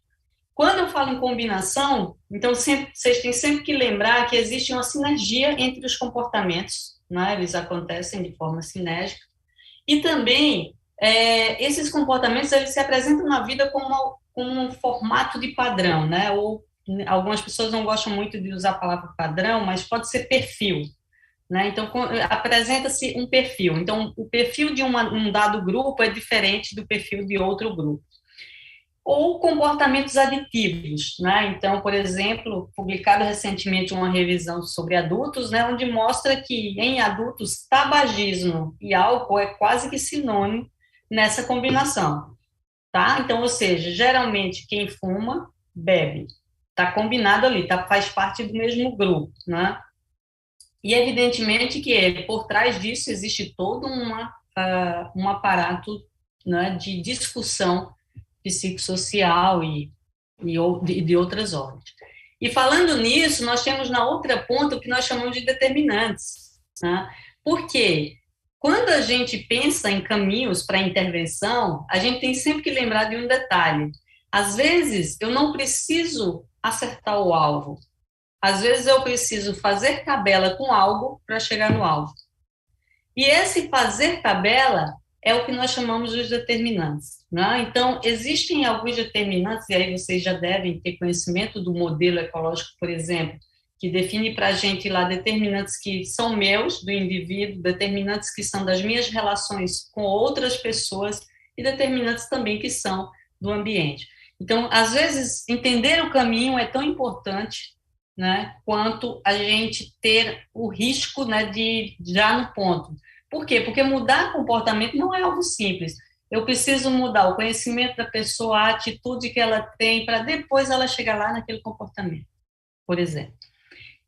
Quando eu falo em combinação, então vocês têm sempre que lembrar que existe uma sinergia entre os comportamentos, né? Eles acontecem de forma sinérgica, e também esses comportamentos, eles se apresentam na vida como um formato de padrão, né? Ou algumas pessoas não gostam muito de usar a palavra padrão, mas pode ser perfil, né? Então, apresenta-se um perfil. Então, o perfil de um dado grupo é diferente do perfil de outro grupo. Ou comportamentos aditivos, né? Então, por exemplo, publicado recentemente uma revisão sobre adultos, né, onde mostra que em adultos tabagismo e álcool é quase que sinônimo nessa combinação, tá? Então, ou seja, geralmente quem fuma bebe, tá combinado ali, faz parte do mesmo grupo, né? E evidentemente que por trás disso existe todo um aparato, né, de discussão psicossocial e de outras ordens. E falando nisso, nós temos na outra ponta o que nós chamamos de determinantes, né? Porque quando a gente pensa em caminhos para intervenção, a gente tem sempre que lembrar de um detalhe. Às vezes, eu não preciso acertar o alvo. Às vezes, eu preciso fazer tabela com algo para chegar no alvo. E esse fazer tabela é o que nós chamamos de determinantes, né? Então, existem alguns determinantes, e aí vocês já devem ter conhecimento do modelo ecológico, por exemplo, que define para a gente lá determinantes que são meus, do indivíduo, determinantes que são das minhas relações com outras pessoas e determinantes também que são do ambiente. Então, às vezes, entender o caminho é tão importante, né, quanto a gente ter o risco, né, de já no ponto. Por quê? Porque mudar comportamento não é algo simples. Eu preciso mudar o conhecimento da pessoa, a atitude que ela tem, para depois ela chegar lá naquele comportamento, por exemplo.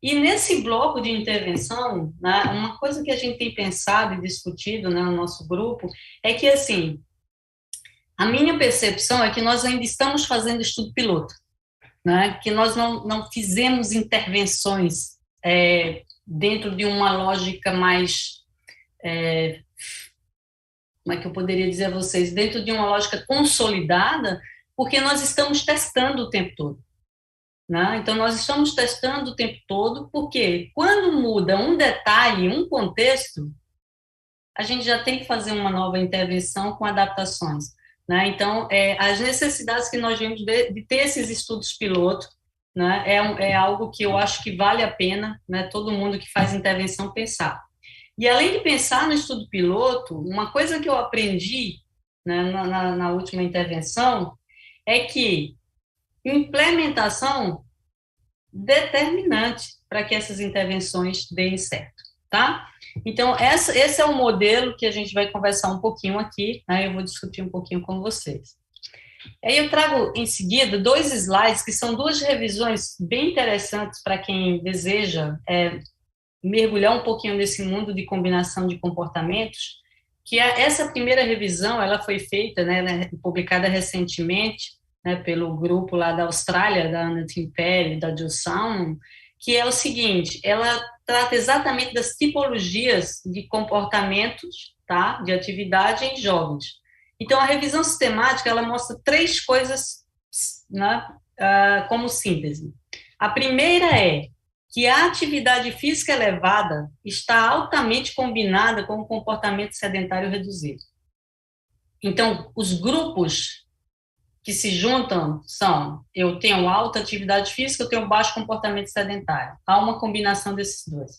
E nesse bloco de intervenção, né, uma coisa que a gente tem pensado e discutido, né, no nosso grupo é que, assim, a minha percepção é que nós ainda estamos fazendo estudo piloto, né, que nós não fizemos intervenções dentro de uma lógica mais, como é que eu poderia dizer a vocês, dentro de uma lógica consolidada, porque nós estamos testando o tempo todo, né? Então, nós estamos testando o tempo todo, porque quando muda um detalhe, um contexto, a gente já tem que fazer uma nova intervenção com adaptações, né? Então, as necessidades que nós vemos de ter esses estudos piloto, né, é algo que eu acho que vale a pena, né, todo mundo que faz intervenção pensar. E além de pensar no estudo piloto, uma coisa que eu aprendi, né, na última intervenção é que implementação determinante para que essas intervenções deem certo, tá? Então, esse é o modelo que a gente vai conversar um pouquinho aqui, né? Eu vou discutir um pouquinho com vocês. Aí eu trago em seguida 2 slides que são 2 revisões bem interessantes para quem deseja mergulhar um pouquinho nesse mundo de combinação de comportamentos, que essa primeira revisão, ela foi feita, né, publicada recentemente, né, pelo grupo lá da Austrália, da Anna Timperi, da Jill Salmon, que é o seguinte, ela trata exatamente das tipologias de comportamentos, tá, de atividade em jovens. Então, a revisão sistemática, ela mostra 3 coisas, né, como síntese. A primeira é que a atividade física elevada está altamente combinada com o comportamento sedentário reduzido. Então, os grupos que se juntam são, eu tenho alta atividade física, eu tenho baixo comportamento sedentário. Há uma combinação desses 2.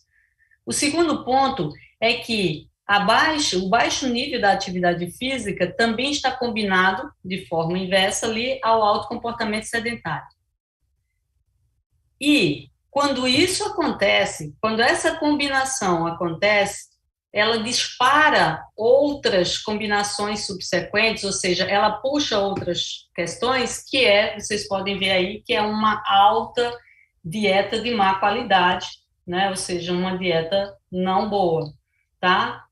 O segundo ponto é que o baixo nível da atividade física também está combinado de forma inversa ali ao alto comportamento sedentário. E quando isso acontece, quando essa combinação acontece, ela dispara outras combinações subsequentes, ou seja, ela puxa outras questões, que vocês podem ver aí, que é uma alta dieta de má qualidade, né? Ou seja, uma dieta não boa, tá?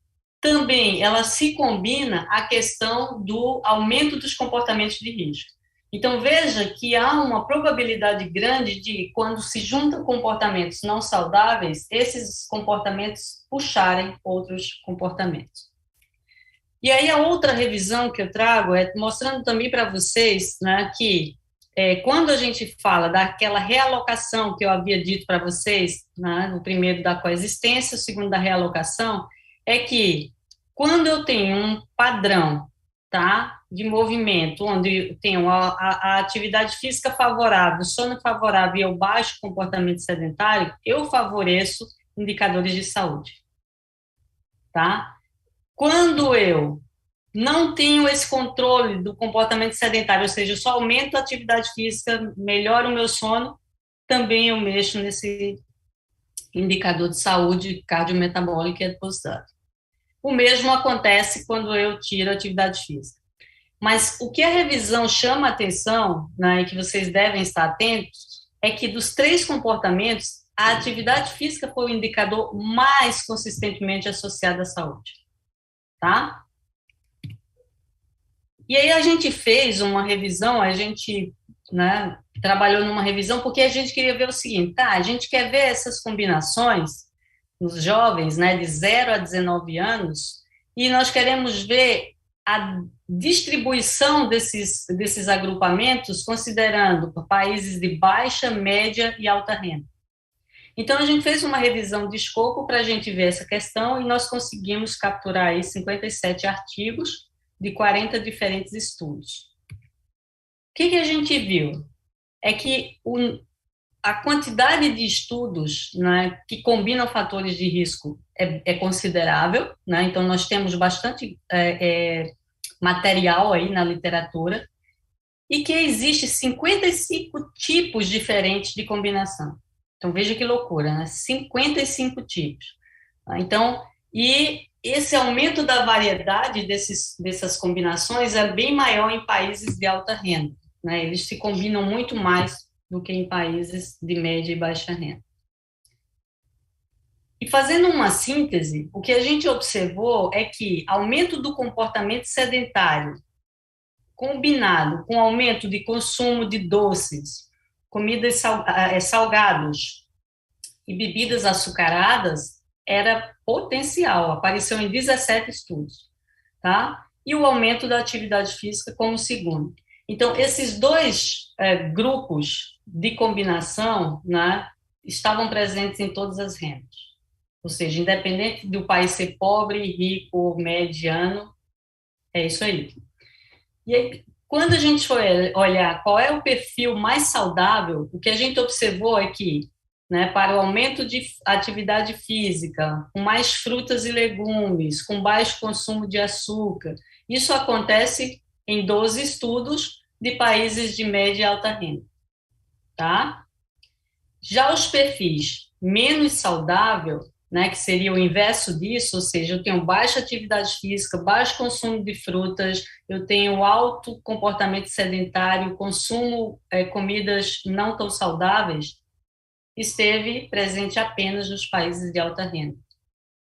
Também ela se combina a questão do aumento dos comportamentos de risco. Então, veja que há uma probabilidade grande de, quando se juntam comportamentos não saudáveis, esses comportamentos puxarem outros comportamentos. E aí, a outra revisão que eu trago é mostrando também para vocês, né, que quando a gente fala daquela realocação que eu havia dito para vocês, né, o primeiro da coexistência, o segundo da realocação, é que quando eu tenho um padrão, tá, de movimento, onde eu tenho a atividade física favorável, sono favorável e eu baixo comportamento sedentário, eu favoreço indicadores de saúde, tá? Quando eu não tenho esse controle do comportamento sedentário, ou seja, eu só aumento a atividade física, melhoro o meu sono, também eu mexo nesse indicador de saúde cardiometabólica e adiposidade. O mesmo acontece quando eu tiro a atividade física. Mas o que a revisão chama a atenção, né, e que vocês devem estar atentos, é que dos 3 comportamentos, a atividade física foi o indicador mais consistentemente associado à saúde, tá? E aí a gente fez uma revisão, a gente, né, trabalhou numa revisão porque a gente queria ver o seguinte, tá, a gente quer ver essas combinações nos jovens, né, de 0 a 19 anos, e nós queremos ver a distribuição desses agrupamentos, considerando países de baixa, média e alta renda. Então, a gente fez uma revisão de escopo para a gente ver essa questão e nós conseguimos capturar aí 57 artigos de 40 diferentes estudos. O que a gente viu? É que a quantidade de estudos, né, que combinam fatores de risco é considerável, né? Então nós temos bastante material aí na literatura e que existe 55 tipos diferentes de combinação. Então veja que loucura, né? 55 tipos. Então, e esse aumento da variedade dessas combinações é bem maior em países de alta renda, né? Eles se combinam muito mais do que em países de média e baixa renda. E fazendo uma síntese, o que a gente observou é que aumento do comportamento sedentário, combinado com aumento de consumo de doces, comidas salgados e bebidas açucaradas, era potencial, apareceu em 17 estudos, tá? E o aumento da atividade física como segundo. Então, esses 2 grupos de combinação, né, estavam presentes em todas as rendas. Ou seja, independente do país ser pobre, rico ou mediano, é isso aí. E aí, quando a gente for olhar qual é o perfil mais saudável, o que a gente observou é que, né, para o aumento de atividade física, com mais frutas e legumes, com baixo consumo de açúcar, isso acontece em 12 estudos de países de média e alta renda, tá? Já os perfis menos saudável, né, que seria o inverso disso, ou seja, eu tenho baixa atividade física, baixo consumo de frutas, eu tenho alto comportamento sedentário, consumo comidas não tão saudáveis, esteve presente apenas nos países de alta renda,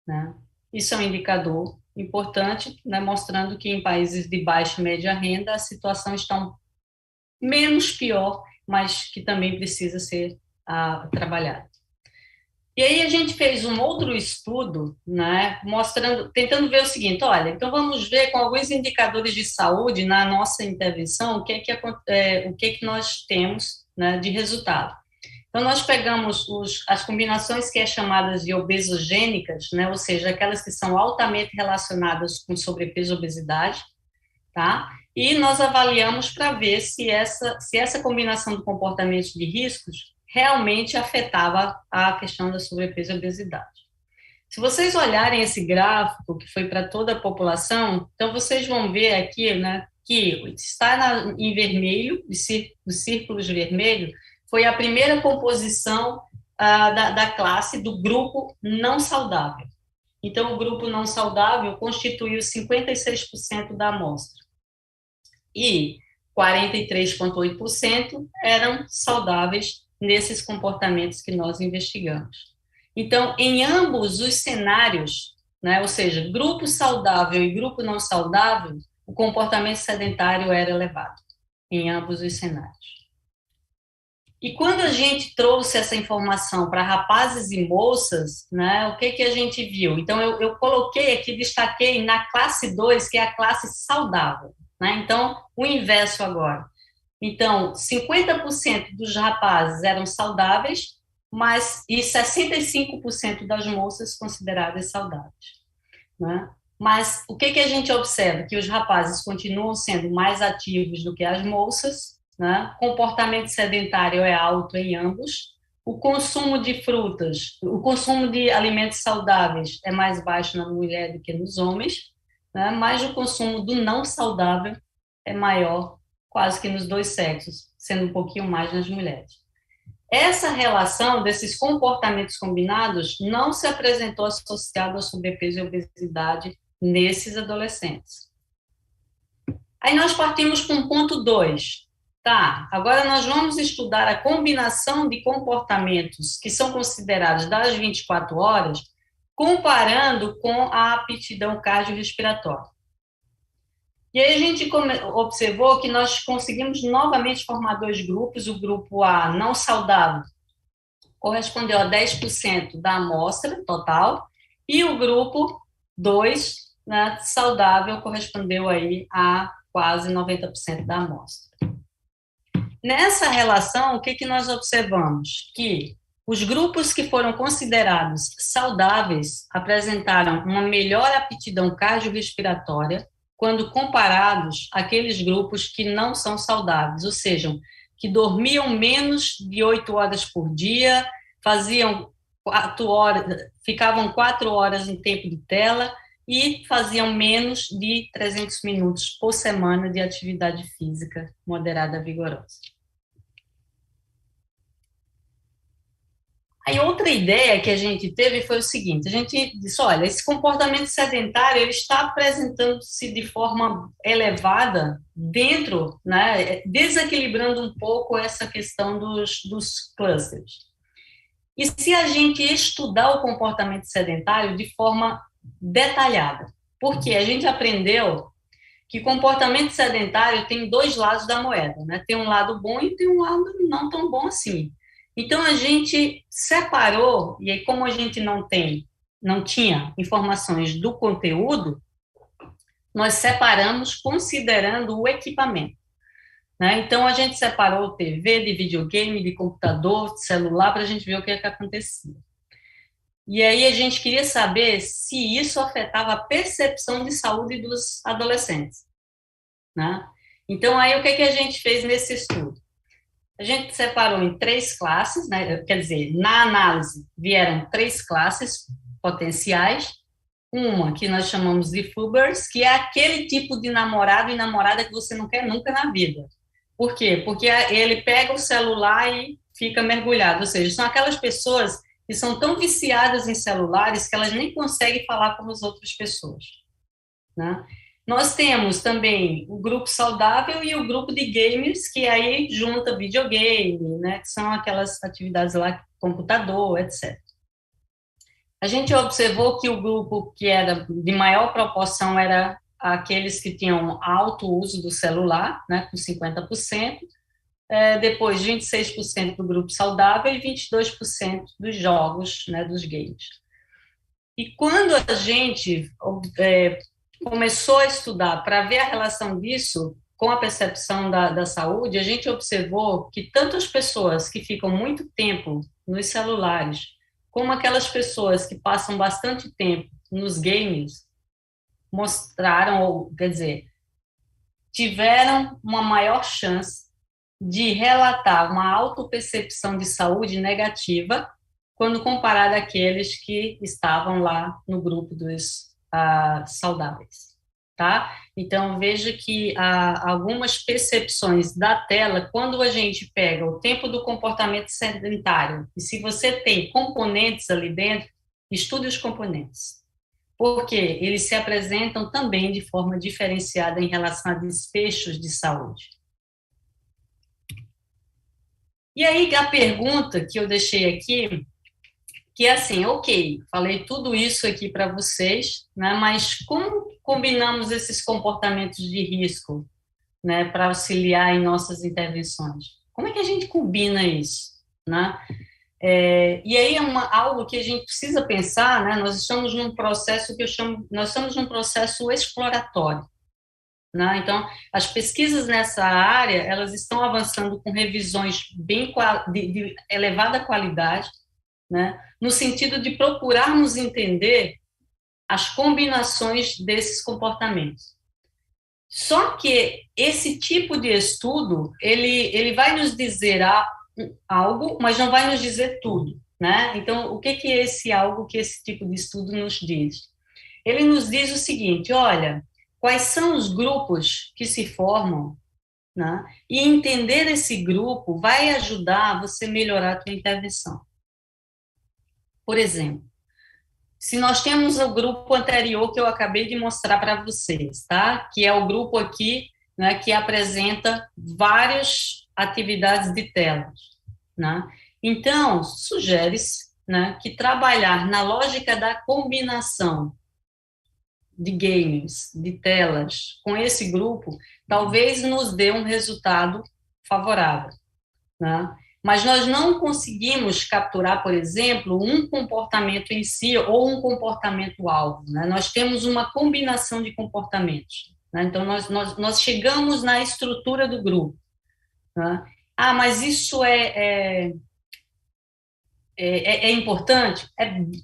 né? Isso é um indicador importante, né, mostrando que em países de baixa e média renda a situação está menos pior, mas que também precisa ser trabalhada. E aí a gente fez um outro estudo, né, tentando ver o seguinte, olha, então vamos ver com alguns indicadores de saúde na nossa intervenção o que nós temos, né, de resultado. Então, nós pegamos as combinações que é chamadas de obesogênicas, né, ou seja, aquelas que são altamente relacionadas com sobrepeso e obesidade, tá? E nós avaliamos para ver se essa combinação de comportamentos de riscos realmente afetava a questão da sobrepeso e obesidade. Se vocês olharem esse gráfico, que foi para toda a população, então vocês vão ver aqui, né, que está em vermelho, os círculos vermelhos, foi a primeira composição da classe do grupo não saudável. Então, o grupo não saudável constituiu 56% da amostra. E 43,8% eram saudáveis nesses comportamentos que nós investigamos. Então, em ambos os cenários, né, ou seja, grupo saudável e grupo não saudável, o comportamento sedentário era elevado, em ambos os cenários. E quando a gente trouxe essa informação para rapazes e moças, né, o que a gente viu? Então, eu coloquei aqui, destaquei na classe 2, que é a classe saudável, né? Então, o inverso agora. Então, 50% dos rapazes eram saudáveis, e 65% das moças consideradas saudáveis, né? Mas o que a gente observa? Que os rapazes continuam sendo mais ativos do que as moças, né? Comportamento sedentário é alto em ambos, o consumo de frutas, o consumo de alimentos saudáveis é mais baixo na mulher do que nos homens, né? Mas o consumo do não saudável é maior quase que nos dois sexos, sendo um pouquinho mais nas mulheres. Essa relação desses comportamentos combinados não se apresentou associada ao sobrepeso e obesidade nesses adolescentes. Aí nós partimos com o ponto 2. Tá, agora nós vamos estudar a combinação de comportamentos que são considerados das 24 horas, comparando com a aptidão cardiorrespiratória. E aí a gente observou que nós conseguimos novamente formar dois grupos. O grupo A, não saudável, correspondeu a 10% da amostra total, e o grupo 2, né, saudável, correspondeu aí a quase 90% da amostra. Nessa relação, o que nós observamos? Que os grupos que foram considerados saudáveis apresentaram uma melhor aptidão cardiorrespiratória quando comparados àqueles grupos que não são saudáveis, ou seja, que dormiam menos de 8 horas por dia, ficavam 4 horas em tempo de tela e faziam menos de 300 minutos por semana de atividade física moderada vigorosa. Aí outra ideia que a gente teve foi o seguinte: a gente disse, olha, esse comportamento sedentário ele está apresentando-se de forma elevada dentro, né, desequilibrando um pouco essa questão dos clusters. E se a gente estudar o comportamento sedentário de forma detalhada? Porque a gente aprendeu que comportamento sedentário tem dois lados da moeda, né? Tem um lado bom e tem um lado não tão bom assim. Então, a gente separou, e aí como a gente não tinha informações do conteúdo, nós separamos considerando o equipamento, né? Então, a gente separou TV, de videogame, de computador, de celular, para a gente ver o que acontecia. E aí a gente queria saber se isso afetava a percepção de saúde dos adolescentes, né? Então, aí o que a gente fez nesse estudo? A gente separou em 3 classes, né? Quer dizer, na análise vieram 3 classes potenciais. Uma que nós chamamos de fubbers, que é aquele tipo de namorado e namorada que você não quer nunca na vida. Por quê? Porque ele pega o celular e fica mergulhado, ou seja, são aquelas pessoas que são tão viciadas em celulares que elas nem conseguem falar com as outras pessoas, né? Nós temos também o grupo saudável e o grupo de gamers, que aí junta videogame, né, que são aquelas atividades lá, computador, etc. A gente observou que o grupo que era de maior proporção era aqueles que tinham alto uso do celular, né, com 50%, depois 26% do grupo saudável e 22% dos jogos, né, dos games. E quando a gente começou a estudar para ver a relação disso com a percepção da saúde, a gente observou que tanto as pessoas que ficam muito tempo nos celulares, como aquelas pessoas que passam bastante tempo nos games, mostraram, ou quer dizer, tiveram uma maior chance de relatar uma autopercepção de saúde negativa quando comparado àqueles que estavam lá no grupo dos saudáveis, tá? Então, veja que algumas percepções da tela, quando a gente pega o tempo do comportamento sedentário, e se você tem componentes ali dentro, estude os componentes, porque eles se apresentam também de forma diferenciada em relação a desfechos de saúde. E aí, a pergunta que eu deixei aqui, que é assim, ok, falei tudo isso aqui para vocês, né, mas como combinamos esses comportamentos de risco, né, para auxiliar em nossas intervenções? Como é que a gente combina isso, né? E aí é algo que a gente precisa pensar, né? Nós estamos num processo nós estamos num processo exploratório, né? Então, as pesquisas nessa área, elas estão avançando com revisões de elevada qualidade, né, no sentido de procurarmos entender as combinações desses comportamentos. Só que esse tipo de estudo, ele vai nos dizer algo, mas não vai nos dizer tudo, né? Então, o que é esse algo que esse tipo de estudo nos diz? Ele nos diz o seguinte, olha, quais são os grupos que se formam, né? E entender esse grupo vai ajudar você a melhorar a sua intervenção. Por exemplo, se nós temos o grupo anterior que eu acabei de mostrar para vocês, tá? Que é o grupo aqui, né, que apresenta várias atividades de telas, né? Então, sugere-se, né, que trabalhar na lógica da combinação de games, de telas, com esse grupo, talvez nos dê um resultado favorável, né? Mas nós não conseguimos capturar, por exemplo, um comportamento em si ou um comportamento-alvo, né? Nós temos uma combinação de comportamentos, né? Então, nós chegamos na estrutura do grupo, né? Ah, mas isso é importante?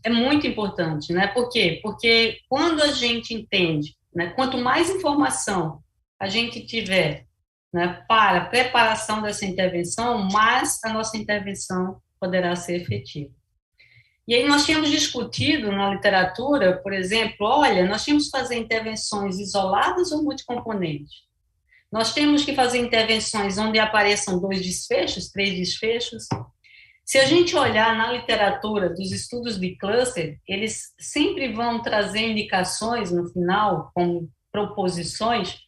É muito importante, né? Por quê? Porque quando a gente entende, né, quanto mais informação a gente tiver, né, para a preparação dessa intervenção, mais a nossa intervenção poderá ser efetiva. E aí nós tínhamos discutido na literatura, por exemplo, olha, nós temos que fazer intervenções isoladas ou multicomponentes. Nós temos que fazer intervenções onde apareçam 2 desfechos, 3 desfechos. Se a gente olhar na literatura dos estudos de cluster, eles sempre vão trazer indicações no final, como proposições,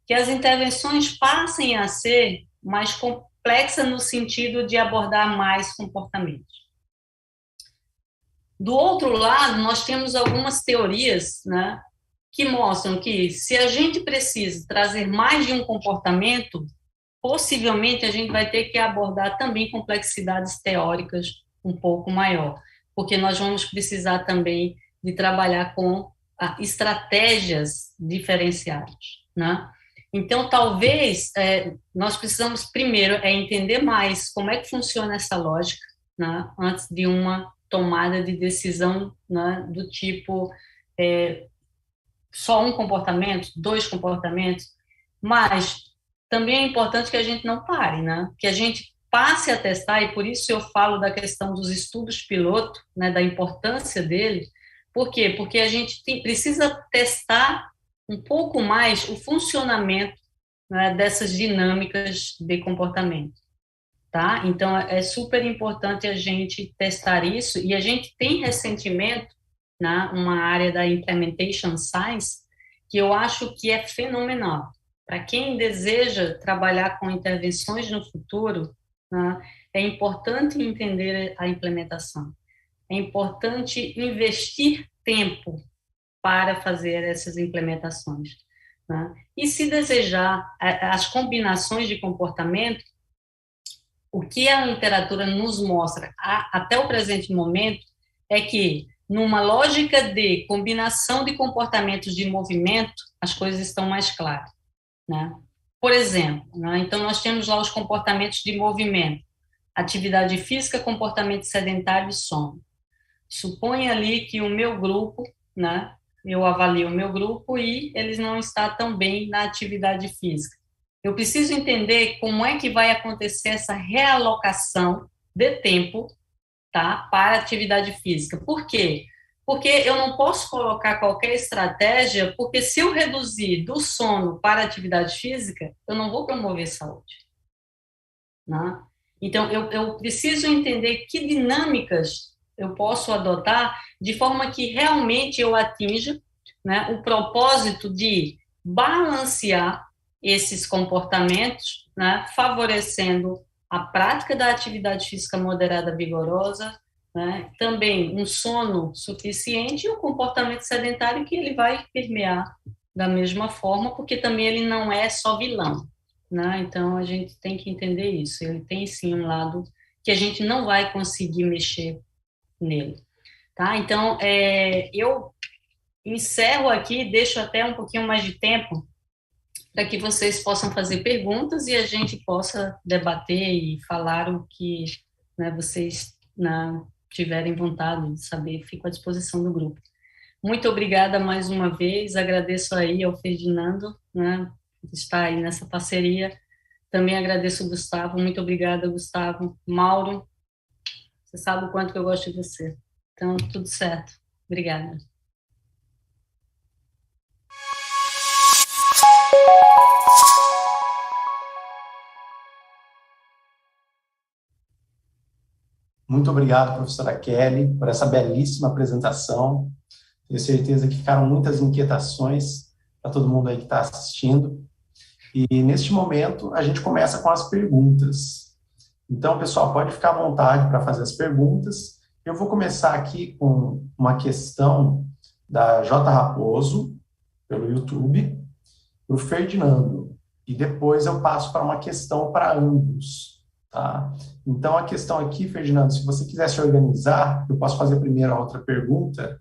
que as intervenções passem a ser mais complexas no sentido de abordar mais comportamentos. Do outro lado, nós temos algumas teorias, né, que mostram que se a gente precisa trazer mais de um comportamento, possivelmente a gente vai ter que abordar também complexidades teóricas um pouco maior, porque nós vamos precisar também de trabalhar com estratégias diferenciadas, né? Então, talvez nós precisamos primeiro entender mais como é que funciona essa lógica, né, antes de uma tomada de decisão, né, do tipo só um comportamento, 2 comportamentos, mas também é importante que a gente não pare, né? Que a gente passe a testar, e por isso eu falo da questão dos estudos piloto, né, da importância dele. Por quê? Porque a gente precisa testar um pouco mais o funcionamento, né, dessas dinâmicas de comportamento, tá? Então, é super importante a gente testar isso, e a gente tem recentemente, né, uma área da Implementation Science, que eu acho que é fenomenal. Para quem deseja trabalhar com intervenções no futuro, né, é importante entender a implementação. É importante investir tempo para fazer essas implementações, né? E se desejar as combinações de comportamento, o que a literatura nos mostra até o presente momento é que, numa lógica de combinação de comportamentos de movimento, as coisas estão mais claras, né? Por exemplo, né, então nós temos lá os comportamentos de movimento, atividade física, comportamento sedentário e sono. Suponha ali que o meu grupo, né, eu avalio o meu grupo e eles não estão tão bem na atividade física. Eu preciso entender como é que vai acontecer essa realocação de tempo, tá, para a atividade física. Por quê? Porque eu não posso colocar qualquer estratégia, porque se eu reduzir do sono para a atividade física, eu não vou promover saúde, né? Então, eu preciso entender que dinâmicas eu posso adotar de forma que realmente eu atinja, né, o propósito de balancear esses comportamentos, né, favorecendo a prática da atividade física moderada vigorosa, né, também um sono suficiente e um comportamento sedentário que ele vai permear da mesma forma, porque também ele não é só vilão, né? Então a gente tem que entender isso. Ele tem sim um lado que a gente não vai conseguir mexer nele, tá? Então eu encerro aqui, deixo até um pouquinho mais de tempo para que vocês possam fazer perguntas e a gente possa debater e falar o que, né, vocês, né, tiverem vontade de saber. Fico à disposição do grupo. Muito obrigada mais uma vez, agradeço aí ao Ferdinando, né, por estar aí nessa parceria, Também agradeço o Gustavo, muito obrigada, Gustavo. Mauro, você sabe o quanto que eu gosto de você. Então, tudo certo. Obrigada. Muito obrigado, professora Kelly, por essa belíssima apresentação. Tenho certeza que ficaram muitas inquietações para todo mundo aí que está assistindo. E, neste momento, a gente começa com as perguntas. Então, pessoal, pode ficar à vontade para fazer as perguntas. Eu vou começar aqui com uma questão da J. Raposo, pelo YouTube, para o Ferdinando. E depois eu passo para uma questão para ambos. Tá? Então, a questão aqui, Ferdinando, se você quiser se organizar, eu posso fazer primeiro a outra pergunta,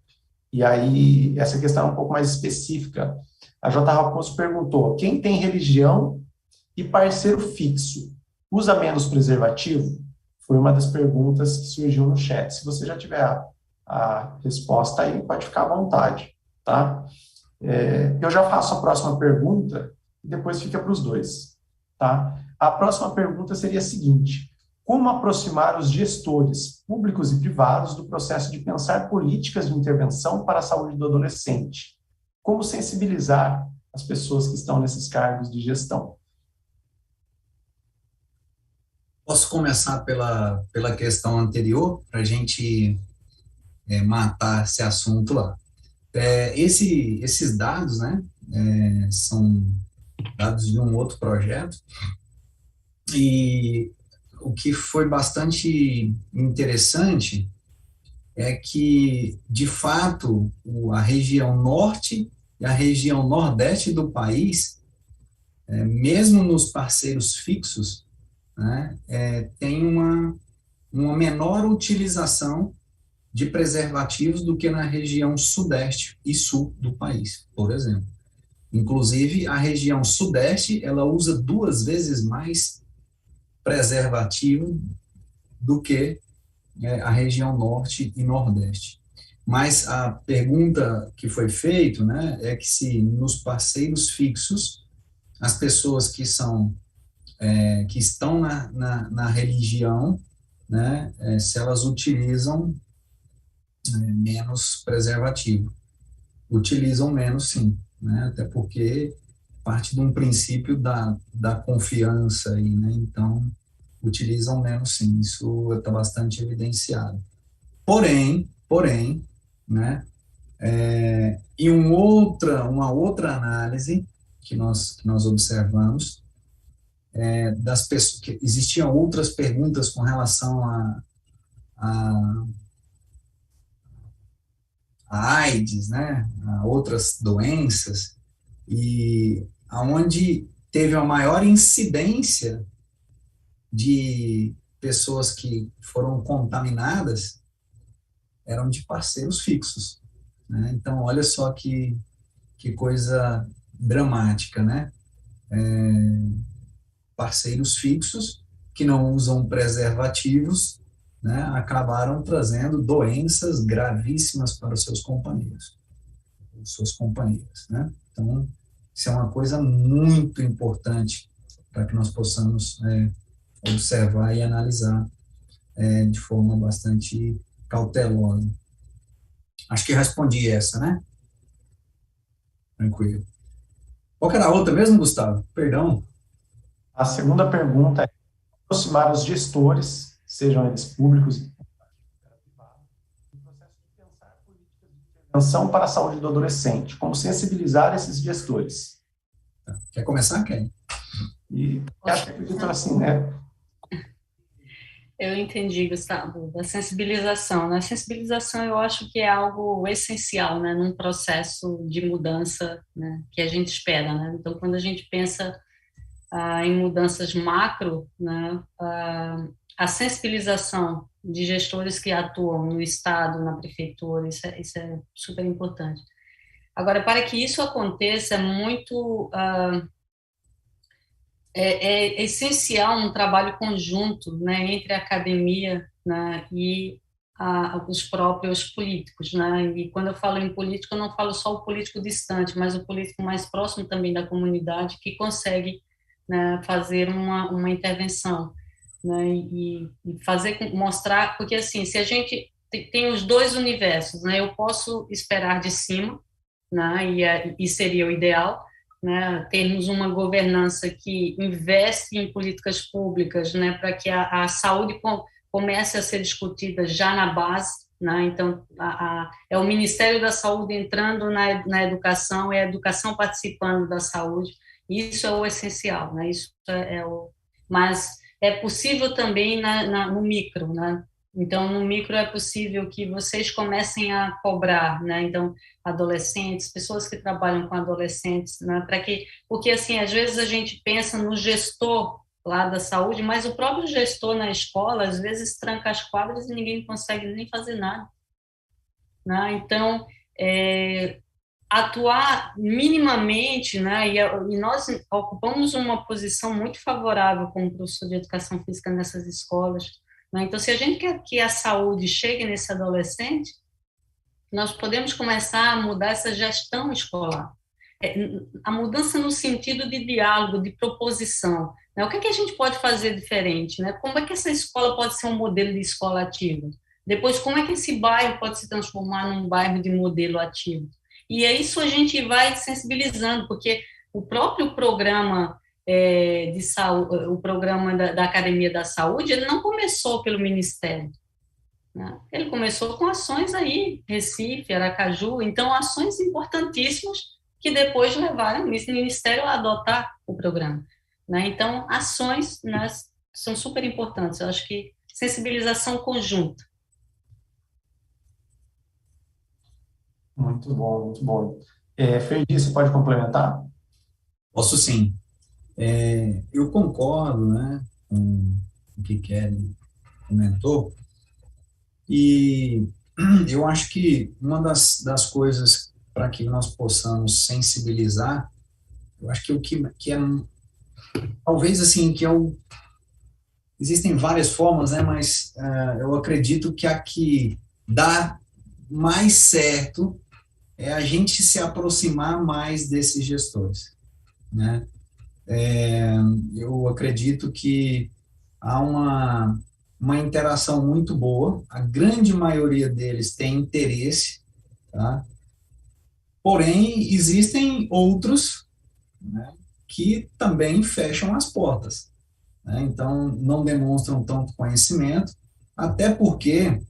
e aí essa questão é um pouco mais específica. A J. Raposo perguntou: quem tem religião e parceiro fixo usa menos preservativo? Foi uma das perguntas que surgiu no chat. Se você já tiver a resposta aí, pode ficar à vontade, tá? Eu já faço a próxima pergunta e depois fica para os dois, tá? A próxima pergunta seria a seguinte: como aproximar os gestores públicos e privados do processo de pensar políticas de intervenção para a saúde do adolescente? Como sensibilizar as pessoas que estão nesses cargos de gestão? Posso começar pela questão anterior, para a gente matar esse assunto lá. Esses dados, né, são dados de um outro projeto, e o que foi bastante interessante é que, de fato, a região norte e a região nordeste do país, mesmo nos parceiros fixos, né, tem uma menor utilização de preservativos do que na região sudeste e sul do país, por exemplo. Inclusive, a região sudeste, ela usa 2 vezes mais preservativo do que a região norte e nordeste. Mas a pergunta que foi feita, né, é que se nos parceiros fixos, as pessoas que estão na religião, né, se elas utilizam menos preservativo. Utilizam menos, sim, né, até porque parte de um princípio da confiança aí, né, então utilizam menos, sim, isso está bastante evidenciado. Porém, né, e uma outra análise que nós observamos, das pessoas, que existiam outras perguntas com relação a AIDS, né, a outras doenças, e aonde teve a maior incidência de pessoas que foram contaminadas eram de parceiros fixos, né? Então, olha só que coisa dramática, né? Parceiros fixos que não usam preservativos, né, acabaram trazendo doenças gravíssimas para os seus companheiros, suas companheiras, né? Então, isso é uma coisa muito importante para que nós possamos observar e analisar de forma bastante cautelosa. Acho que respondi essa, né? Tranquilo. Qual que era a outra mesmo, Gustavo? Perdão. A segunda pergunta é aproximar os gestores, sejam eles públicos e privados, do processo de pensar políticas de intervenção para a saúde do adolescente. Como sensibilizar esses gestores? Quer começar, Ken? E acho que acredito assim, né? Eu entendi, Gustavo, da sensibilização. Na sensibilização, eu acho que é algo essencial, né, num processo de mudança, né, que a gente espera, né? Então, quando a gente pensa em mudanças macro, né, a sensibilização de gestores que atuam no Estado, na prefeitura, isso é super importante. Agora, para que isso aconteça, é essencial um trabalho conjunto, né, entre a academia, né, e os próprios políticos, né? E quando eu falo em político, eu não falo só o político distante, mas o político mais próximo também da comunidade, que consegue né, fazer uma intervenção, né, e mostrar, porque assim, se a gente tem os dois universos, né, eu posso esperar de cima, né, e seria o ideal, né, termos uma governança que investe em políticas públicas, né, para que a saúde comece a ser discutida já na base, né, então é o Ministério da Saúde entrando na educação, é a educação participando da saúde, isso é o essencial, né, isso mas é possível também no micro, né, então no micro é possível que vocês comecem a cobrar, né, então adolescentes, pessoas que trabalham com adolescentes, né, porque assim, às vezes a gente pensa no gestor lá da saúde, mas o próprio gestor na escola, às vezes, tranca as quadras e ninguém consegue nem fazer nada, né, então, atuar minimamente, né, e nós ocupamos uma posição muito favorável como professor de educação física nessas escolas, né, então, se a gente quer que a saúde chegue nesse adolescente, nós podemos começar a mudar essa gestão escolar. A mudança no sentido de diálogo, de proposição. Né? O que, é que a gente pode fazer diferente? Né? Como é que essa escola pode ser um modelo de escola ativa? Depois, como é que esse bairro pode se transformar num bairro de modelo ativo? E é isso a gente vai sensibilizando, porque o próprio programa de saúde, o programa da Academia da Saúde, ele não começou pelo Ministério. Né? Ele começou com ações aí, Recife, Aracaju, então ações importantíssimas que depois levaram o Ministério a adotar o programa. Né? Então, ações, né, são super importantes, eu acho que sensibilização conjunta. Muito bom, muito bom. Ferdi, você pode complementar? Posso sim. Eu concordo, né, com o que Kelly comentou, e eu acho que uma das coisas para que nós possamos sensibilizar, eu acho que o que é, talvez assim, existem várias formas, né, mas eu acredito que a que dá mais certo é a gente se aproximar mais desses gestores, né? Eu acredito que há uma interação muito boa, a grande maioria deles tem interesse, tá? Porém, existem outros, né, que também fecham as portas, né? Então, não demonstram tanto conhecimento, até porque,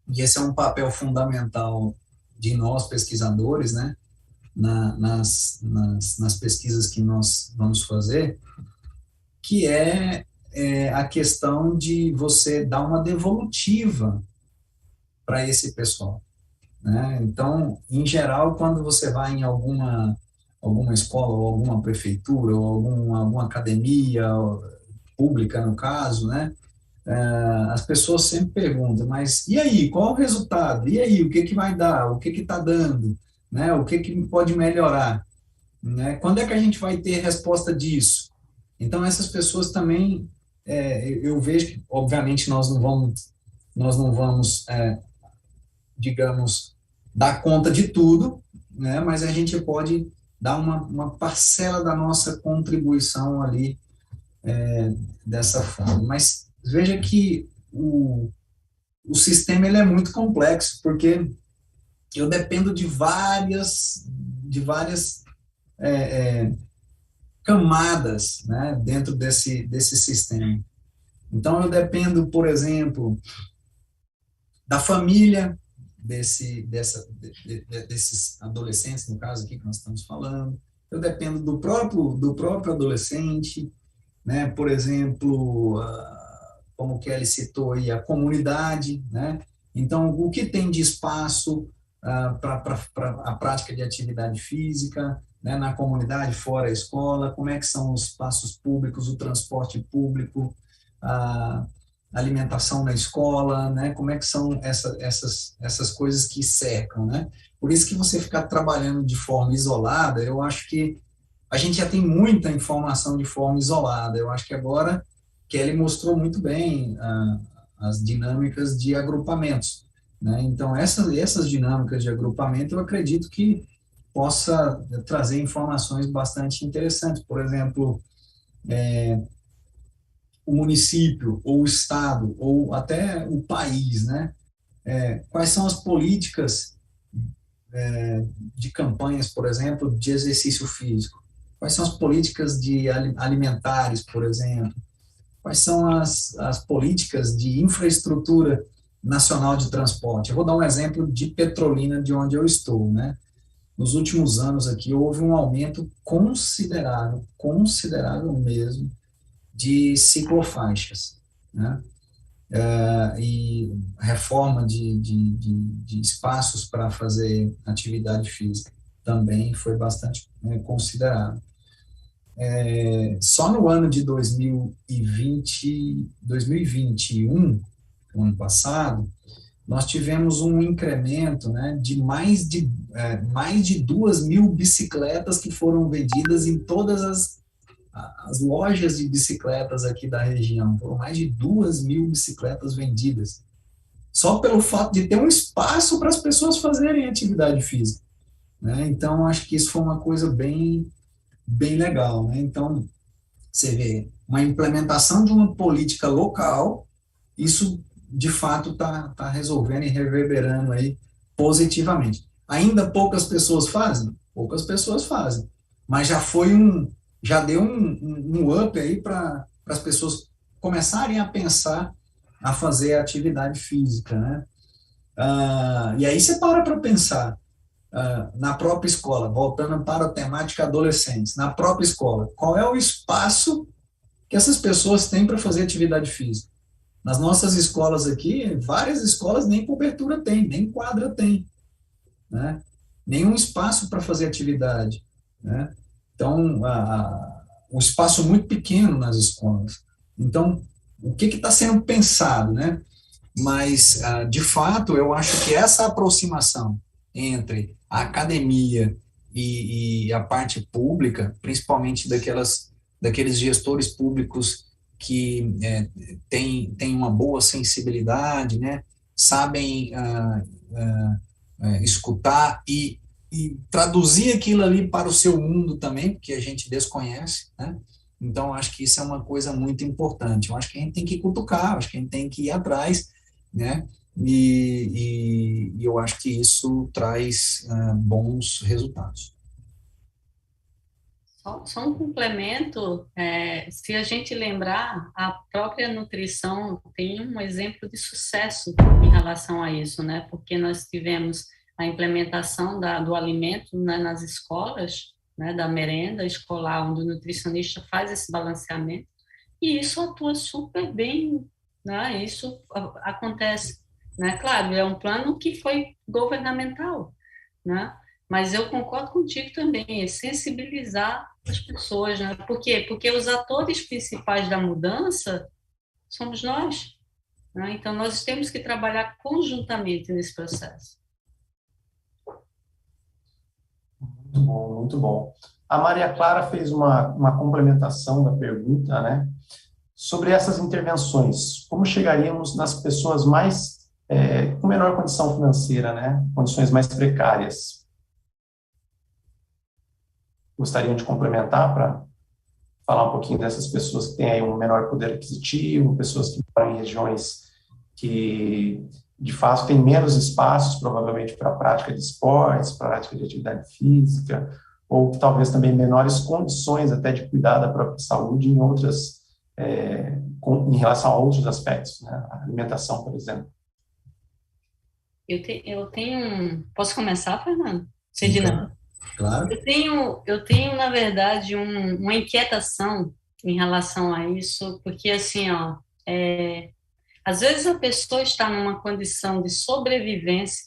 e esse é um papel fundamental de nós pesquisadores, né, nas pesquisas que nós vamos fazer, que a questão de você dar uma devolutiva para esse pessoal, né? Então, em geral, quando você vai em alguma escola, ou alguma prefeitura, ou alguma academia pública, no caso, né, as pessoas sempre perguntam, mas e aí, qual o resultado? E aí, o que que vai dar? O que que está dando? Né? O que que pode melhorar? Né? Quando é que a gente vai ter resposta disso? Então, essas pessoas também, eu vejo que, obviamente, nós não vamos, digamos, dar conta de tudo, né? Mas a gente pode dar uma parcela da nossa contribuição ali, dessa forma. Mas veja que o sistema ele é muito complexo, porque eu dependo de várias camadas, né, dentro desse sistema. Então, eu dependo, por exemplo, da família desses adolescentes, no caso aqui que nós estamos falando. Eu dependo do próprio adolescente, né, por exemplo, como o Kelly citou aí, a comunidade, né? Então, o que tem de espaço para a prática de atividade física, né, na comunidade, fora a escola, como é que são os espaços públicos, o transporte público, a alimentação na escola, né, como é que são essas coisas que cercam, né? Por isso que você ficar trabalhando de forma isolada, eu acho que a gente já tem muita informação de forma isolada. Eu acho que agora Kelly mostrou muito bem as dinâmicas de agrupamentos, né? Então, essas dinâmicas de agrupamento, eu acredito que possa trazer informações bastante interessantes. Por exemplo, o município, ou o estado, ou até o país, né? Quais são as políticas de campanhas, por exemplo, de exercício físico? Quais são as políticas de alimentares, por exemplo? Quais são as políticas de infraestrutura nacional de transporte? Eu vou dar um exemplo de Petrolina, de onde eu estou, né? Nos últimos anos aqui houve um aumento considerável, considerável mesmo, de ciclofaixas, né? E reforma de espaços para fazer atividade física também foi bastante considerável. Só no ano de 2021, o ano passado, nós tivemos um incremento, né, de mais de 2.000 bicicletas que foram vendidas em todas as lojas de bicicletas aqui da região. Foram mais de 2.000 bicicletas vendidas, só pelo fato de ter um espaço para as pessoas fazerem atividade física, né? Então, acho que isso foi uma coisa bem, bem legal, né? Então, você vê uma implementação de uma política local, isso de fato está resolvendo e reverberando aí positivamente. Ainda poucas pessoas fazem, mas já deu um up aí para as pessoas começarem a pensar a fazer atividade física, né? E aí você para pensar, na própria escola, voltando para a temática adolescentes, na própria escola, qual é o espaço que essas pessoas têm para fazer atividade física? Nas nossas escolas aqui, várias escolas nem cobertura tem, nem quadra tem, né? Nenhum espaço para fazer atividade, né? Então, um espaço muito pequeno nas escolas. Então, o que está sendo pensado, né? Mas, de fato, eu acho que essa aproximação entre a academia e a parte pública, principalmente daqueles gestores públicos que têm uma boa sensibilidade, né? Sabem escutar e traduzir aquilo ali para o seu mundo também, porque a gente desconhece, né? Então, acho que isso é uma coisa muito importante. Eu acho que a gente tem que cutucar, acho que a gente tem que ir atrás, né? E eu acho que isso traz bons resultados. Só um complemento, se a gente lembrar, a própria nutrição tem um exemplo de sucesso em relação a isso, né? Porque nós tivemos a implementação do alimento, né, nas escolas, né, da merenda escolar, onde o nutricionista faz esse balanceamento, e isso atua super bem, né? Isso acontece, né? Claro, é um plano que foi governamental, né? Mas eu concordo contigo também, é sensibilizar as pessoas, né? Por quê? Porque os atores principais da mudança somos nós, né? Então, nós temos que trabalhar conjuntamente nesse processo. Muito bom, muito bom. A Maria Clara fez uma complementação da pergunta, né? Sobre essas intervenções, como chegaríamos nas pessoas com menor condição financeira, né? Condições mais precárias? Gostariam de complementar para falar um pouquinho dessas pessoas que têm aí um menor poder aquisitivo, pessoas que moram em regiões que, de fato, têm menos espaços, provavelmente, para a prática de esportes, para a prática de atividade física, ou talvez também menores condições até de cuidar da própria saúde em relação a outros aspectos, né? A alimentação, por exemplo. Eu tenho. Posso começar, Fernando? Ser Sim, dinâmico. claro. Eu tenho, na verdade, uma inquietação em relação a isso, porque, assim, ó, às vezes a pessoa está numa condição de sobrevivência,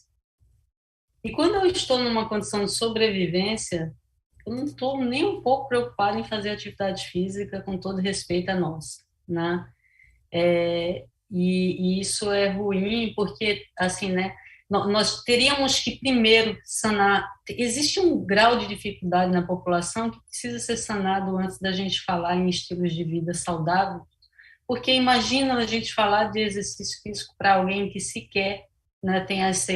e quando eu estou numa condição de sobrevivência, eu não estou nem um pouco preocupada em fazer atividade física, com todo respeito a nós, né? E isso é ruim porque, assim, né, nós teríamos que primeiro sanar. Existe um grau de dificuldade na população que precisa ser sanado antes da gente falar em estilos de vida saudável, porque imagina a gente falar de exercício físico para alguém que sequer, né, tem as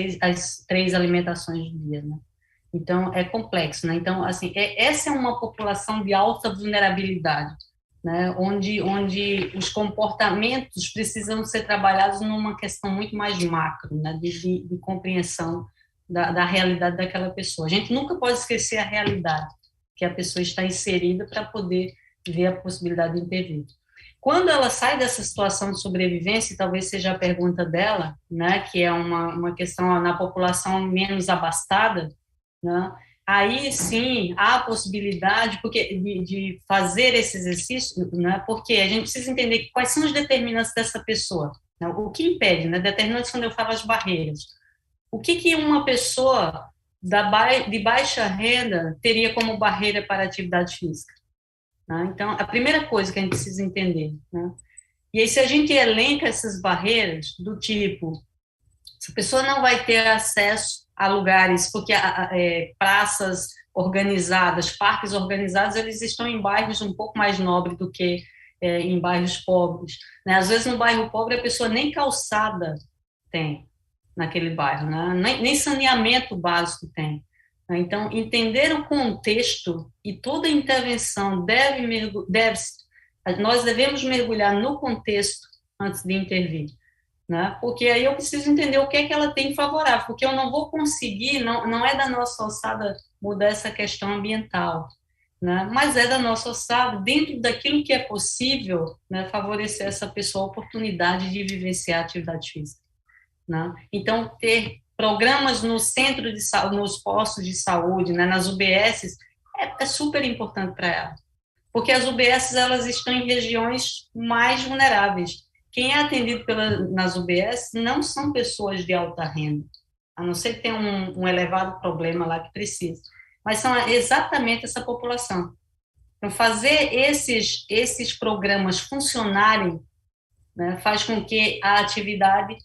3 alimentações do dia, né? Então, é complexo, né? Então, assim, essa é uma população de alta vulnerabilidade, né, onde os comportamentos precisam ser trabalhados numa questão muito mais macro, né, de compreensão da realidade daquela pessoa. A gente nunca pode esquecer a realidade que a pessoa está inserida para poder ver a possibilidade de intervir. Quando ela sai dessa situação de sobrevivência, e talvez seja a pergunta dela, né, que é uma questão na população menos abastada, né, aí sim há a possibilidade de fazer esse exercício, né, porque a gente precisa entender quais são os determinantes dessa pessoa, né, o que impede, né, determinantes quando eu falo as barreiras. O que uma pessoa de baixa renda teria como barreira para a atividade física? Né? Então, a primeira coisa que a gente precisa entender. Né? E aí, se a gente elenca essas barreiras, do tipo, se a pessoa não vai ter acesso a lugares, porque praças organizadas, parques organizados, eles estão em bairros um pouco mais nobres do que em bairros pobres. Né? Às vezes, no bairro pobre, a pessoa nem calçada tem naquele bairro, né? Nem saneamento básico tem. Então, entender o contexto e toda intervenção nós devemos mergulhar no contexto antes de intervir, né? Porque aí eu preciso entender o que é que ela tem favorável, porque eu não vou conseguir, não é da nossa alçada mudar essa questão ambiental, né? Mas é da nossa alçada, dentro daquilo que é possível, né, favorecer essa pessoa a oportunidade de vivenciar a atividade física. Né? Então, ter programas no centro de saúde, nos postos de saúde, né, nas UBSs, é super importante para ela. Porque as UBSs, elas estão em regiões mais vulneráveis. Quem é atendido nas UBSs não são pessoas de alta renda, a não ser que tenha um elevado problema lá que precisa. Mas são exatamente essa população. Então, fazer esses programas funcionarem, né, faz com que a atividade,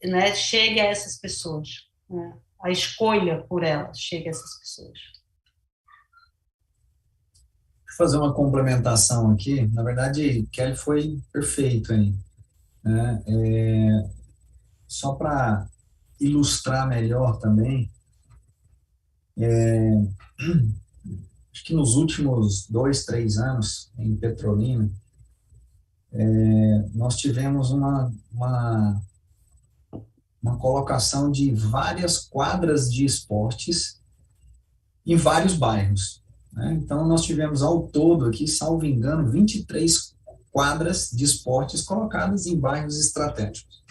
né, chegue a essas pessoas, né? A escolha por elas chegue a essas pessoas. Vou fazer uma complementação aqui. Na verdade, Kelly foi perfeito aí, né? Só para ilustrar melhor também, acho que nos últimos 2, 3 anos em Petrolina, nós tivemos uma colocação de várias quadras de esportes em vários bairros, né? Então, nós tivemos ao todo aqui, salvo engano, 23 quadras de esportes colocadas em bairros estratégicos.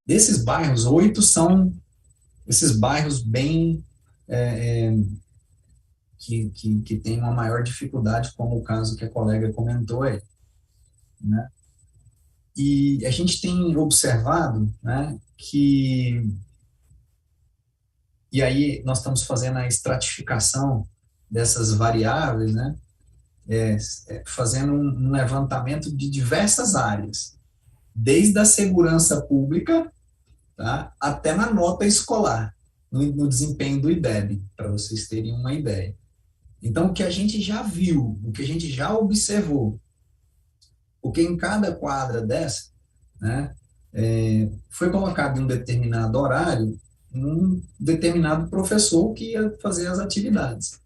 Desses bairros, 8 são esses bairros bem que têm uma maior dificuldade, como o caso que a colega comentou aí, né? E a gente tem observado, né, e aí nós estamos fazendo a estratificação dessas variáveis, né, fazendo um levantamento de diversas áreas, desde a segurança pública, tá, até na nota escolar, no desempenho do IDEB, para vocês terem uma ideia. Então, o que a gente já viu, o que a gente já observou, porque em cada quadra dessa, né, foi colocado em um determinado horário um determinado professor que ia fazer as atividades.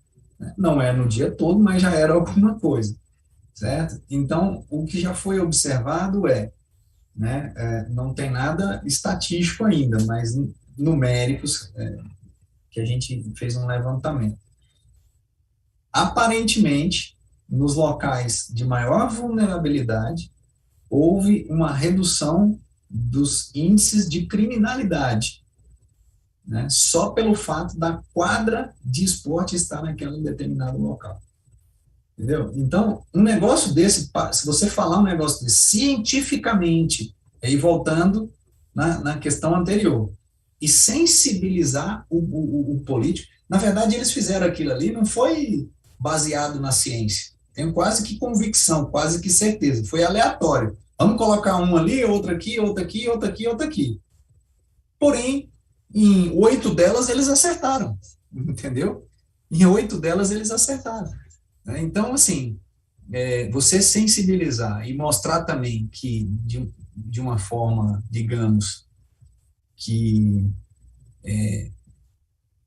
Não é no dia todo, mas já era alguma coisa, certo? Então, o que já foi observado né, não tem nada estatístico ainda, mas numéricos, que a gente fez um levantamento. Aparentemente, nos locais de maior vulnerabilidade, houve uma redução dos índices de criminalidade, né, só pelo fato da quadra de esporte estar naquele determinado local. Entendeu? Então, um negócio desse, se você falar um negócio desse cientificamente, aí voltando na questão anterior, e sensibilizar o político, na verdade, eles fizeram aquilo ali, não foi baseado na ciência, tenho quase que convicção, quase que certeza, foi aleatório. Vamos colocar um ali, outro aqui, outro aqui, outro aqui, outro aqui. Porém, em 8 delas eles acertaram, entendeu? Em 8 delas eles acertaram. Então, assim, você sensibilizar e mostrar também que, de uma forma, digamos, que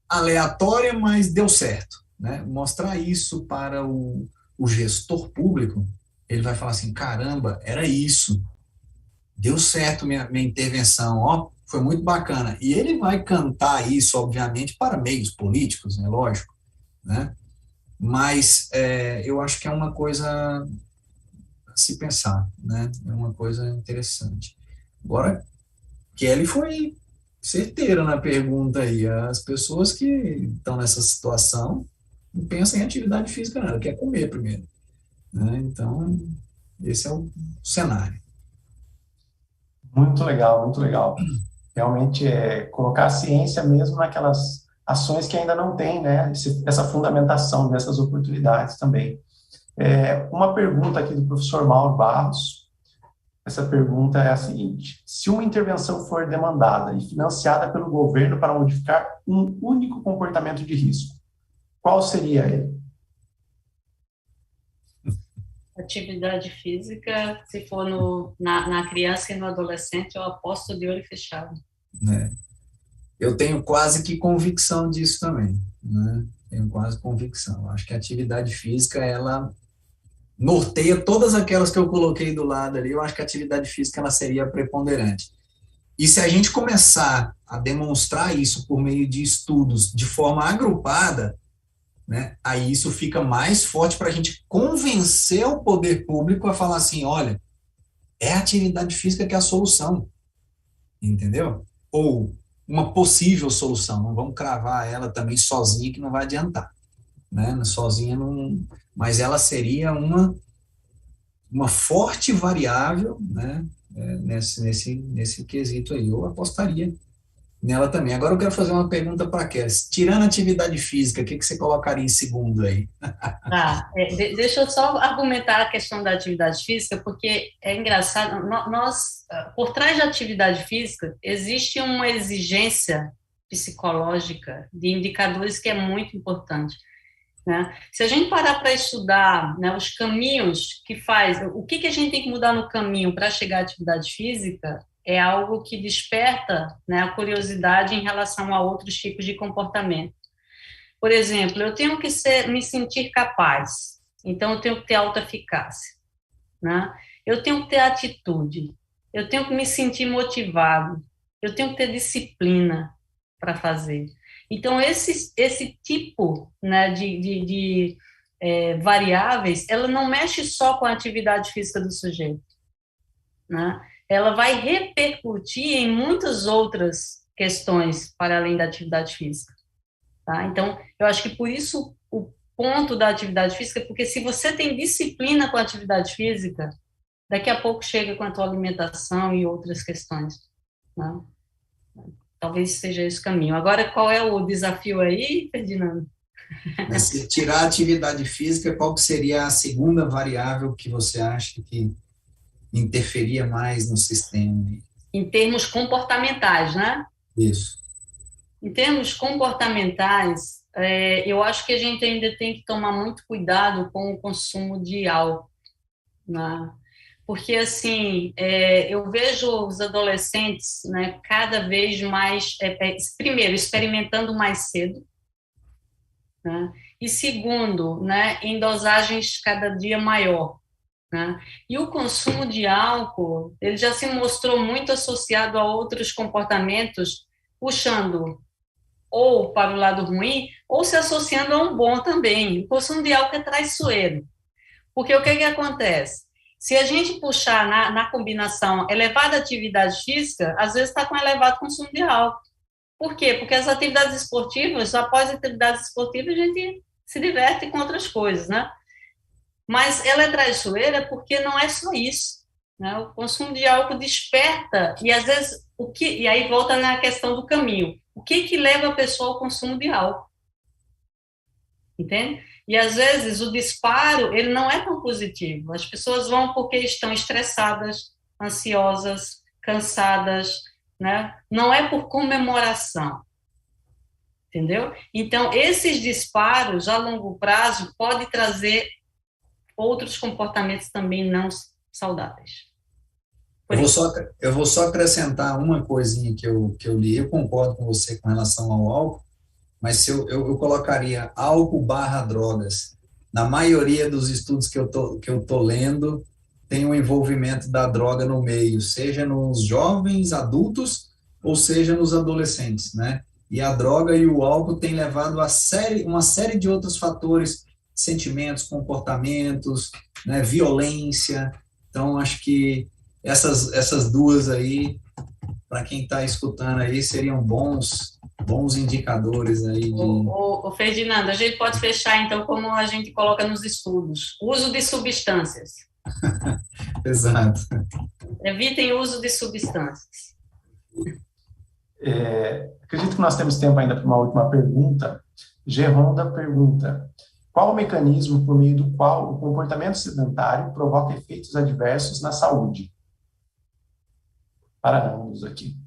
aleatória, mas deu certo, né? Mostrar isso para o gestor público, ele vai falar assim, caramba, era isso, deu certo minha intervenção, ó, foi muito bacana. E ele vai cantar isso, obviamente, para meios políticos, né, lógico, né? Mas eu acho que é uma coisa a se pensar, né? É uma coisa interessante. Agora, Kelly foi certeira na pergunta aí. As pessoas que estão nessa situação não pensam em atividade física, não, quer comer primeiro, né? Então, esse é o cenário. Muito legal, muito legal. Realmente é colocar a ciência mesmo naquelas ações que ainda não tem, né? Essa fundamentação dessas oportunidades também. Uma pergunta aqui do professor Mauro Barros. Essa pergunta é a seguinte: se uma intervenção for demandada e financiada pelo governo para modificar um único comportamento de risco, qual seria ele? Atividade física, se for na criança e no adolescente, eu aposto de olho fechado. Né? Eu tenho quase que convicção disso também, né? Tenho quase convicção. Acho que a atividade física, ela norteia todas aquelas que eu coloquei do lado ali. Eu acho que a atividade física, ela seria preponderante. E se a gente começar a demonstrar isso por meio de estudos de forma agrupada, né, aí isso fica mais forte para a gente convencer o poder público a falar assim, olha, é a atividade física que é a solução, entendeu? Ou uma possível solução, não vamos cravar ela também sozinha que não vai adiantar, né? Sozinha não, mas ela seria uma forte variável, né, nesse quesito aí. Eu apostaria nela também. Agora eu quero fazer uma pergunta para a Kelly. Tirando a atividade física, o que você colocaria em segundo aí? Deixa eu só argumentar a questão da atividade física, porque é engraçado, nós, por trás da atividade física, existe uma exigência psicológica de indicadores que é muito importante, né? Se a gente parar para estudar, né, os caminhos que faz, o que a gente tem que mudar no caminho para chegar à atividade física, é algo que desperta, né, a curiosidade em relação a outros tipos de comportamento. Por exemplo, eu tenho que me sentir capaz, então eu tenho que ter autoeficácia, né? Eu tenho que ter atitude, eu tenho que me sentir motivado, eu tenho que ter disciplina para fazer. Então, esse tipo, né, de variáveis, ela não mexe só com a atividade física do sujeito, né? Ela vai repercutir em muitas outras questões para além da atividade física. Tá? Então, eu acho que por isso o ponto da atividade física, porque se você tem disciplina com a atividade física, daqui a pouco chega com a tua alimentação e outras questões, né? Talvez seja esse o caminho. Agora, qual é o desafio aí, Ferdinando? Mas se tirar a atividade física, qual que seria a segunda variável que você acha que interferia mais no sistema? Em termos comportamentais, né? Isso. Em termos comportamentais, eu acho que a gente ainda tem que tomar muito cuidado com o consumo de álcool, né? Porque, assim, eu vejo os adolescentes, né, cada vez mais, primeiro, experimentando mais cedo, né? E segundo, né, em dosagens cada dia maior, né? E o consumo de álcool, ele já se mostrou muito associado a outros comportamentos, puxando ou para o lado ruim, ou se associando a um bom também. O consumo de álcool é traiçoeiro. Porque o que acontece? Se a gente puxar na combinação elevada atividade física, às vezes está com elevado consumo de álcool. Por quê? Porque as atividades esportivas, após as atividades esportivas, a gente se diverte com outras coisas, né? Mas ela é traiçoeira porque não é só isso, né? O consumo de álcool desperta, e às vezes, e aí volta na questão do caminho. O que leva a pessoa ao consumo de álcool? Entende? E às vezes o disparo, ele não é tão positivo. As pessoas vão porque estão estressadas, ansiosas, cansadas, né? Não é por comemoração. Entendeu? Então, esses disparos a longo prazo podem trazer outros comportamentos também não saudáveis. Eu vou só acrescentar uma coisinha que eu li. Eu concordo com você com relação ao álcool, mas se eu colocaria álcool / drogas. na maioria dos estudos que eu tô lendo, tem um envolvimento da droga no meio, seja nos jovens, adultos, ou seja nos adolescentes, né? E a droga e o álcool têm levado a uma série de outros fatores, sentimentos, comportamentos, né, violência. Então, acho que essas duas aí, para quem está escutando aí, seriam bons indicadores aí de... Ferdinando, a gente pode fechar, então, como a gente coloca nos estudos, uso de substâncias. Exato. Evitem o uso de substâncias. Acredito que nós temos tempo ainda para uma última pergunta. Geronda pergunta: qual o mecanismo por meio do qual o comportamento sedentário provoca efeitos adversos na saúde? Para ambos aqui.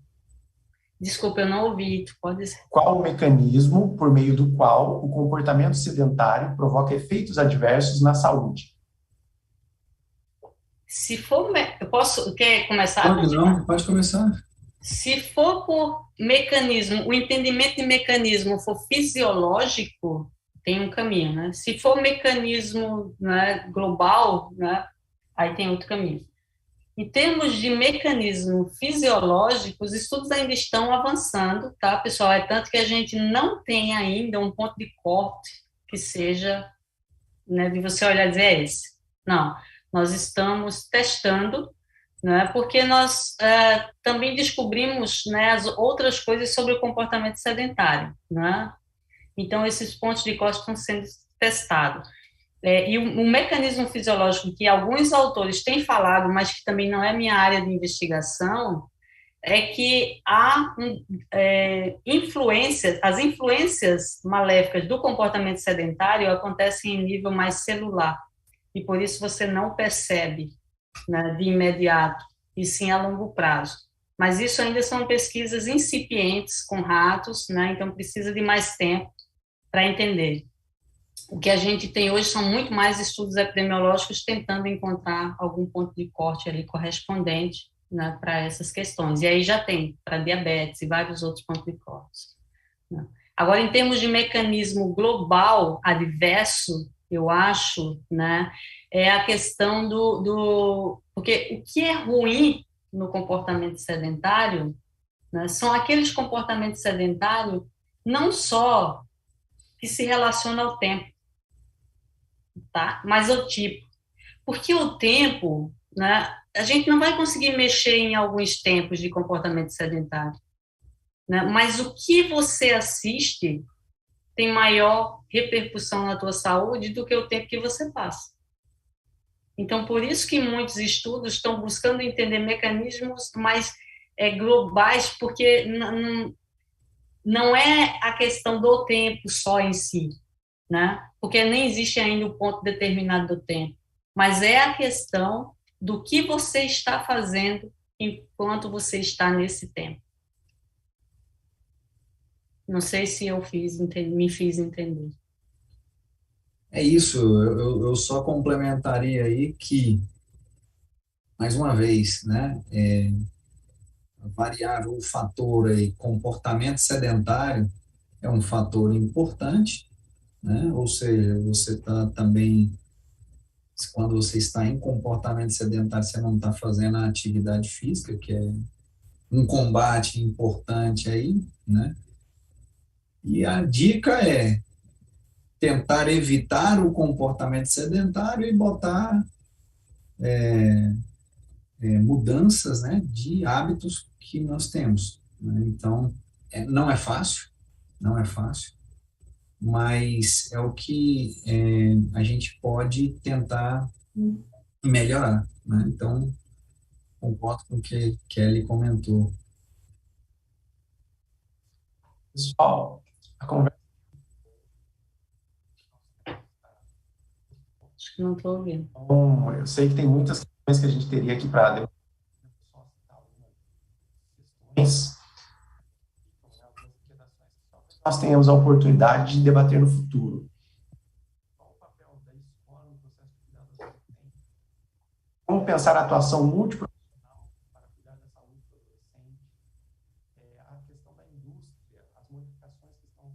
Desculpa, eu não ouvi. Tu pode dizer. Qual o mecanismo por meio do qual o comportamento sedentário provoca efeitos adversos na saúde? Se for, eu posso, quer começar? Pode começar. Se for por mecanismo, o entendimento de mecanismo for fisiológico, tem um caminho, né? Se for mecanismo, né, global, né, aí tem outro caminho. Em termos de mecanismo fisiológico, os estudos ainda estão avançando, tá, pessoal? É tanto que a gente não tem ainda um ponto de corte que seja, né, de você olhar e dizer, é esse. Não, nós estamos testando, né, porque nós também descobrimos, né, as outras coisas sobre o comportamento sedentário, né? Então, esses pontos de corte estão sendo testados. E o mecanismo fisiológico que alguns autores têm falado, mas que também não é minha área de investigação, é que há as influências maléficas do comportamento sedentário acontecem em nível mais celular, e por isso você não percebe, né, de imediato, e sim a longo prazo. Mas isso ainda são pesquisas incipientes com ratos, né, então precisa de mais tempo para entender. O que a gente tem hoje são muito mais estudos epidemiológicos tentando encontrar algum ponto de corte ali correspondente, né, para essas questões. E aí já tem para diabetes e vários outros pontos de corte, né. Agora, em termos de mecanismo global adverso, eu acho, né, é a questão porque o que é ruim no comportamento sedentário, né, são aqueles comportamentos sedentários não só que se relacionam ao tempo, tá? Mas ao tipo. Porque o tempo, né, a gente não vai conseguir mexer em alguns tempos de comportamento sedentário, né? Mas o que você assiste tem maior repercussão na tua saúde do que o tempo que você passa. Então, por isso que muitos estudos estão buscando entender mecanismos mais globais, porque não é a questão do tempo só em si, né? Porque nem existe ainda o ponto determinado do tempo, mas é a questão do que você está fazendo enquanto você está nesse tempo. Não sei se eu me fiz entender. É isso, eu só complementaria aí que, mais uma vez, né, a variável, o fator aí, comportamento sedentário é um fator importante, né, ou seja, você está também, quando você está em comportamento sedentário, você não está fazendo a atividade física, que é um combate importante aí, né, e a dica é tentar evitar o comportamento sedentário e botar mudanças, né, de hábitos que nós temos, né? Então, não é fácil, não é fácil, mas é o que a gente pode tentar melhorar, né? Então, concordo com o que Kelly comentou. Pessoal, a conversa... Acho que não estou ouvindo. Bom, eu sei que tem muitas questões que a gente teria aqui para nós tenhamos a oportunidade de debater no futuro. Qual o papel da escola no processo de cuidado da saúde? Como pensar a atuação multiprofissional para cuidar da saúde do adolescente? A questão da indústria, as modificações que estão...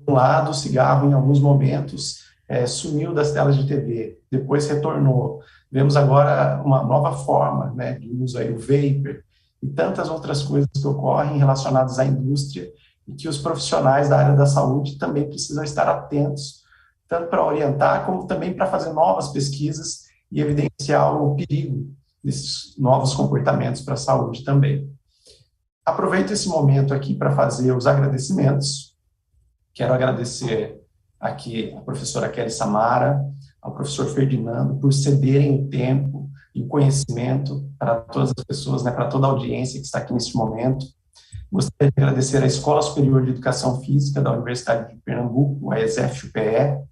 Por um lado, o cigarro, em alguns momentos, sumiu das telas de TV, depois retornou. Vemos agora uma nova forma, né, de uso aí, o vapor, e tantas outras coisas que ocorrem relacionadas à indústria e que os profissionais da área da saúde também precisam estar atentos, tanto para orientar, como também para fazer novas pesquisas e evidenciar o perigo desses novos comportamentos para a saúde também. Aproveito esse momento aqui para fazer os agradecimentos. Quero agradecer aqui a professora Kelly Samara, ao professor Ferdinando, por cederem o tempo e o conhecimento para todas as pessoas, né, para toda a audiência que está aqui neste momento. Gostaria de agradecer à Escola Superior de Educação Física da Universidade de Pernambuco, a ESEF-UPE.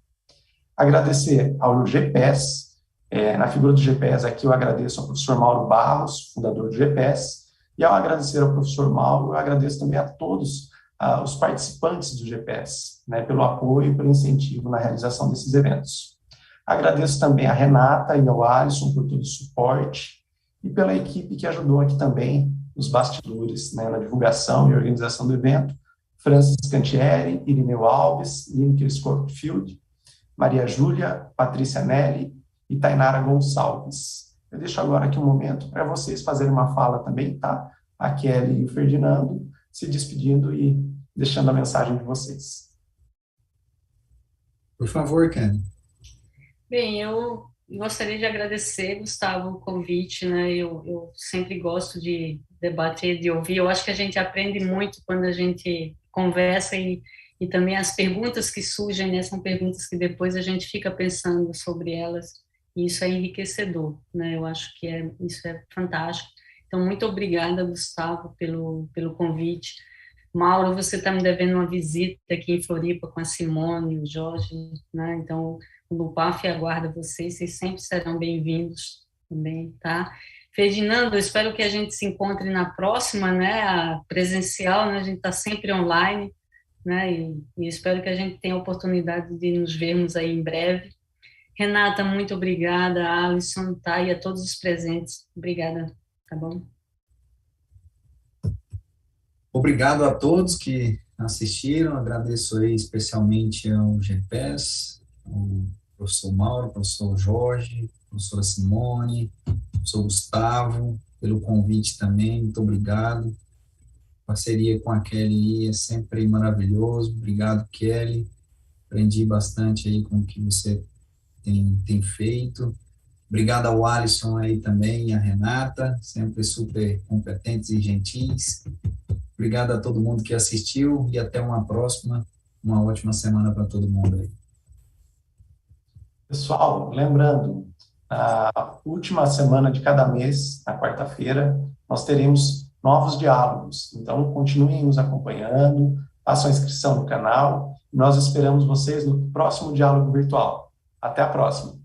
Agradecer ao GPES, na figura do GPES aqui eu agradeço ao professor Mauro Barros, fundador do GPES, e ao agradecer ao professor Mauro, eu agradeço também a todos os participantes do GPES, né, pelo apoio e pelo incentivo na realização desses eventos. Agradeço também a Renata e ao Alisson por todo o suporte e pela equipe que ajudou aqui também nos bastidores, né, na divulgação e organização do evento, Francis Cantieri, Irineu Alves, Lineker Scofield, Maria Júlia, Patrícia Nelly e Tainara Gonçalves. Eu deixo agora aqui um momento para vocês fazerem uma fala também, tá? A Kelly e o Ferdinando se despedindo e deixando a mensagem de vocês. Por favor, Kelly. Bem, eu gostaria de agradecer, Gustavo, o convite, né? Eu sempre gosto de debater, de ouvir. Eu acho que a gente aprende muito quando a gente conversa e também as perguntas que surgem, né? São perguntas que depois a gente fica pensando sobre elas e isso é enriquecedor, né? Eu acho que isso é fantástico. Então, muito obrigada, Gustavo, pelo convite. Mauro, você está me devendo uma visita aqui em Floripa com a Simone, o Jorge, né? Então, o Lupaf aguarda vocês sempre serão bem-vindos também, tá? Ferdinando, eu espero que a gente se encontre na próxima, né? A presencial, né? A gente está sempre online, né? E espero que a gente tenha a oportunidade de nos vermos aí em breve. Renata, muito obrigada, a Alisson, tá? E a todos os presentes. Obrigada, tá bom? Obrigado a todos que assistiram, agradeço aí especialmente ao GPES, ao professor Mauro, professor Jorge, professora Simone, professor Gustavo, pelo convite também, muito obrigado. Parceria com a Kelly é sempre maravilhoso, obrigado, Kelly. Aprendi bastante aí com o que você tem feito. Obrigado ao Alisson aí também, a Renata, sempre super competentes e gentis. Obrigado a todo mundo que assistiu e até uma próxima. Uma ótima semana para todo mundo aí. Pessoal, lembrando, na última semana de cada mês, na quarta-feira, nós teremos novos diálogos. Então, continuem nos acompanhando, façam a inscrição no canal. Nós esperamos vocês no próximo diálogo virtual. Até a próxima.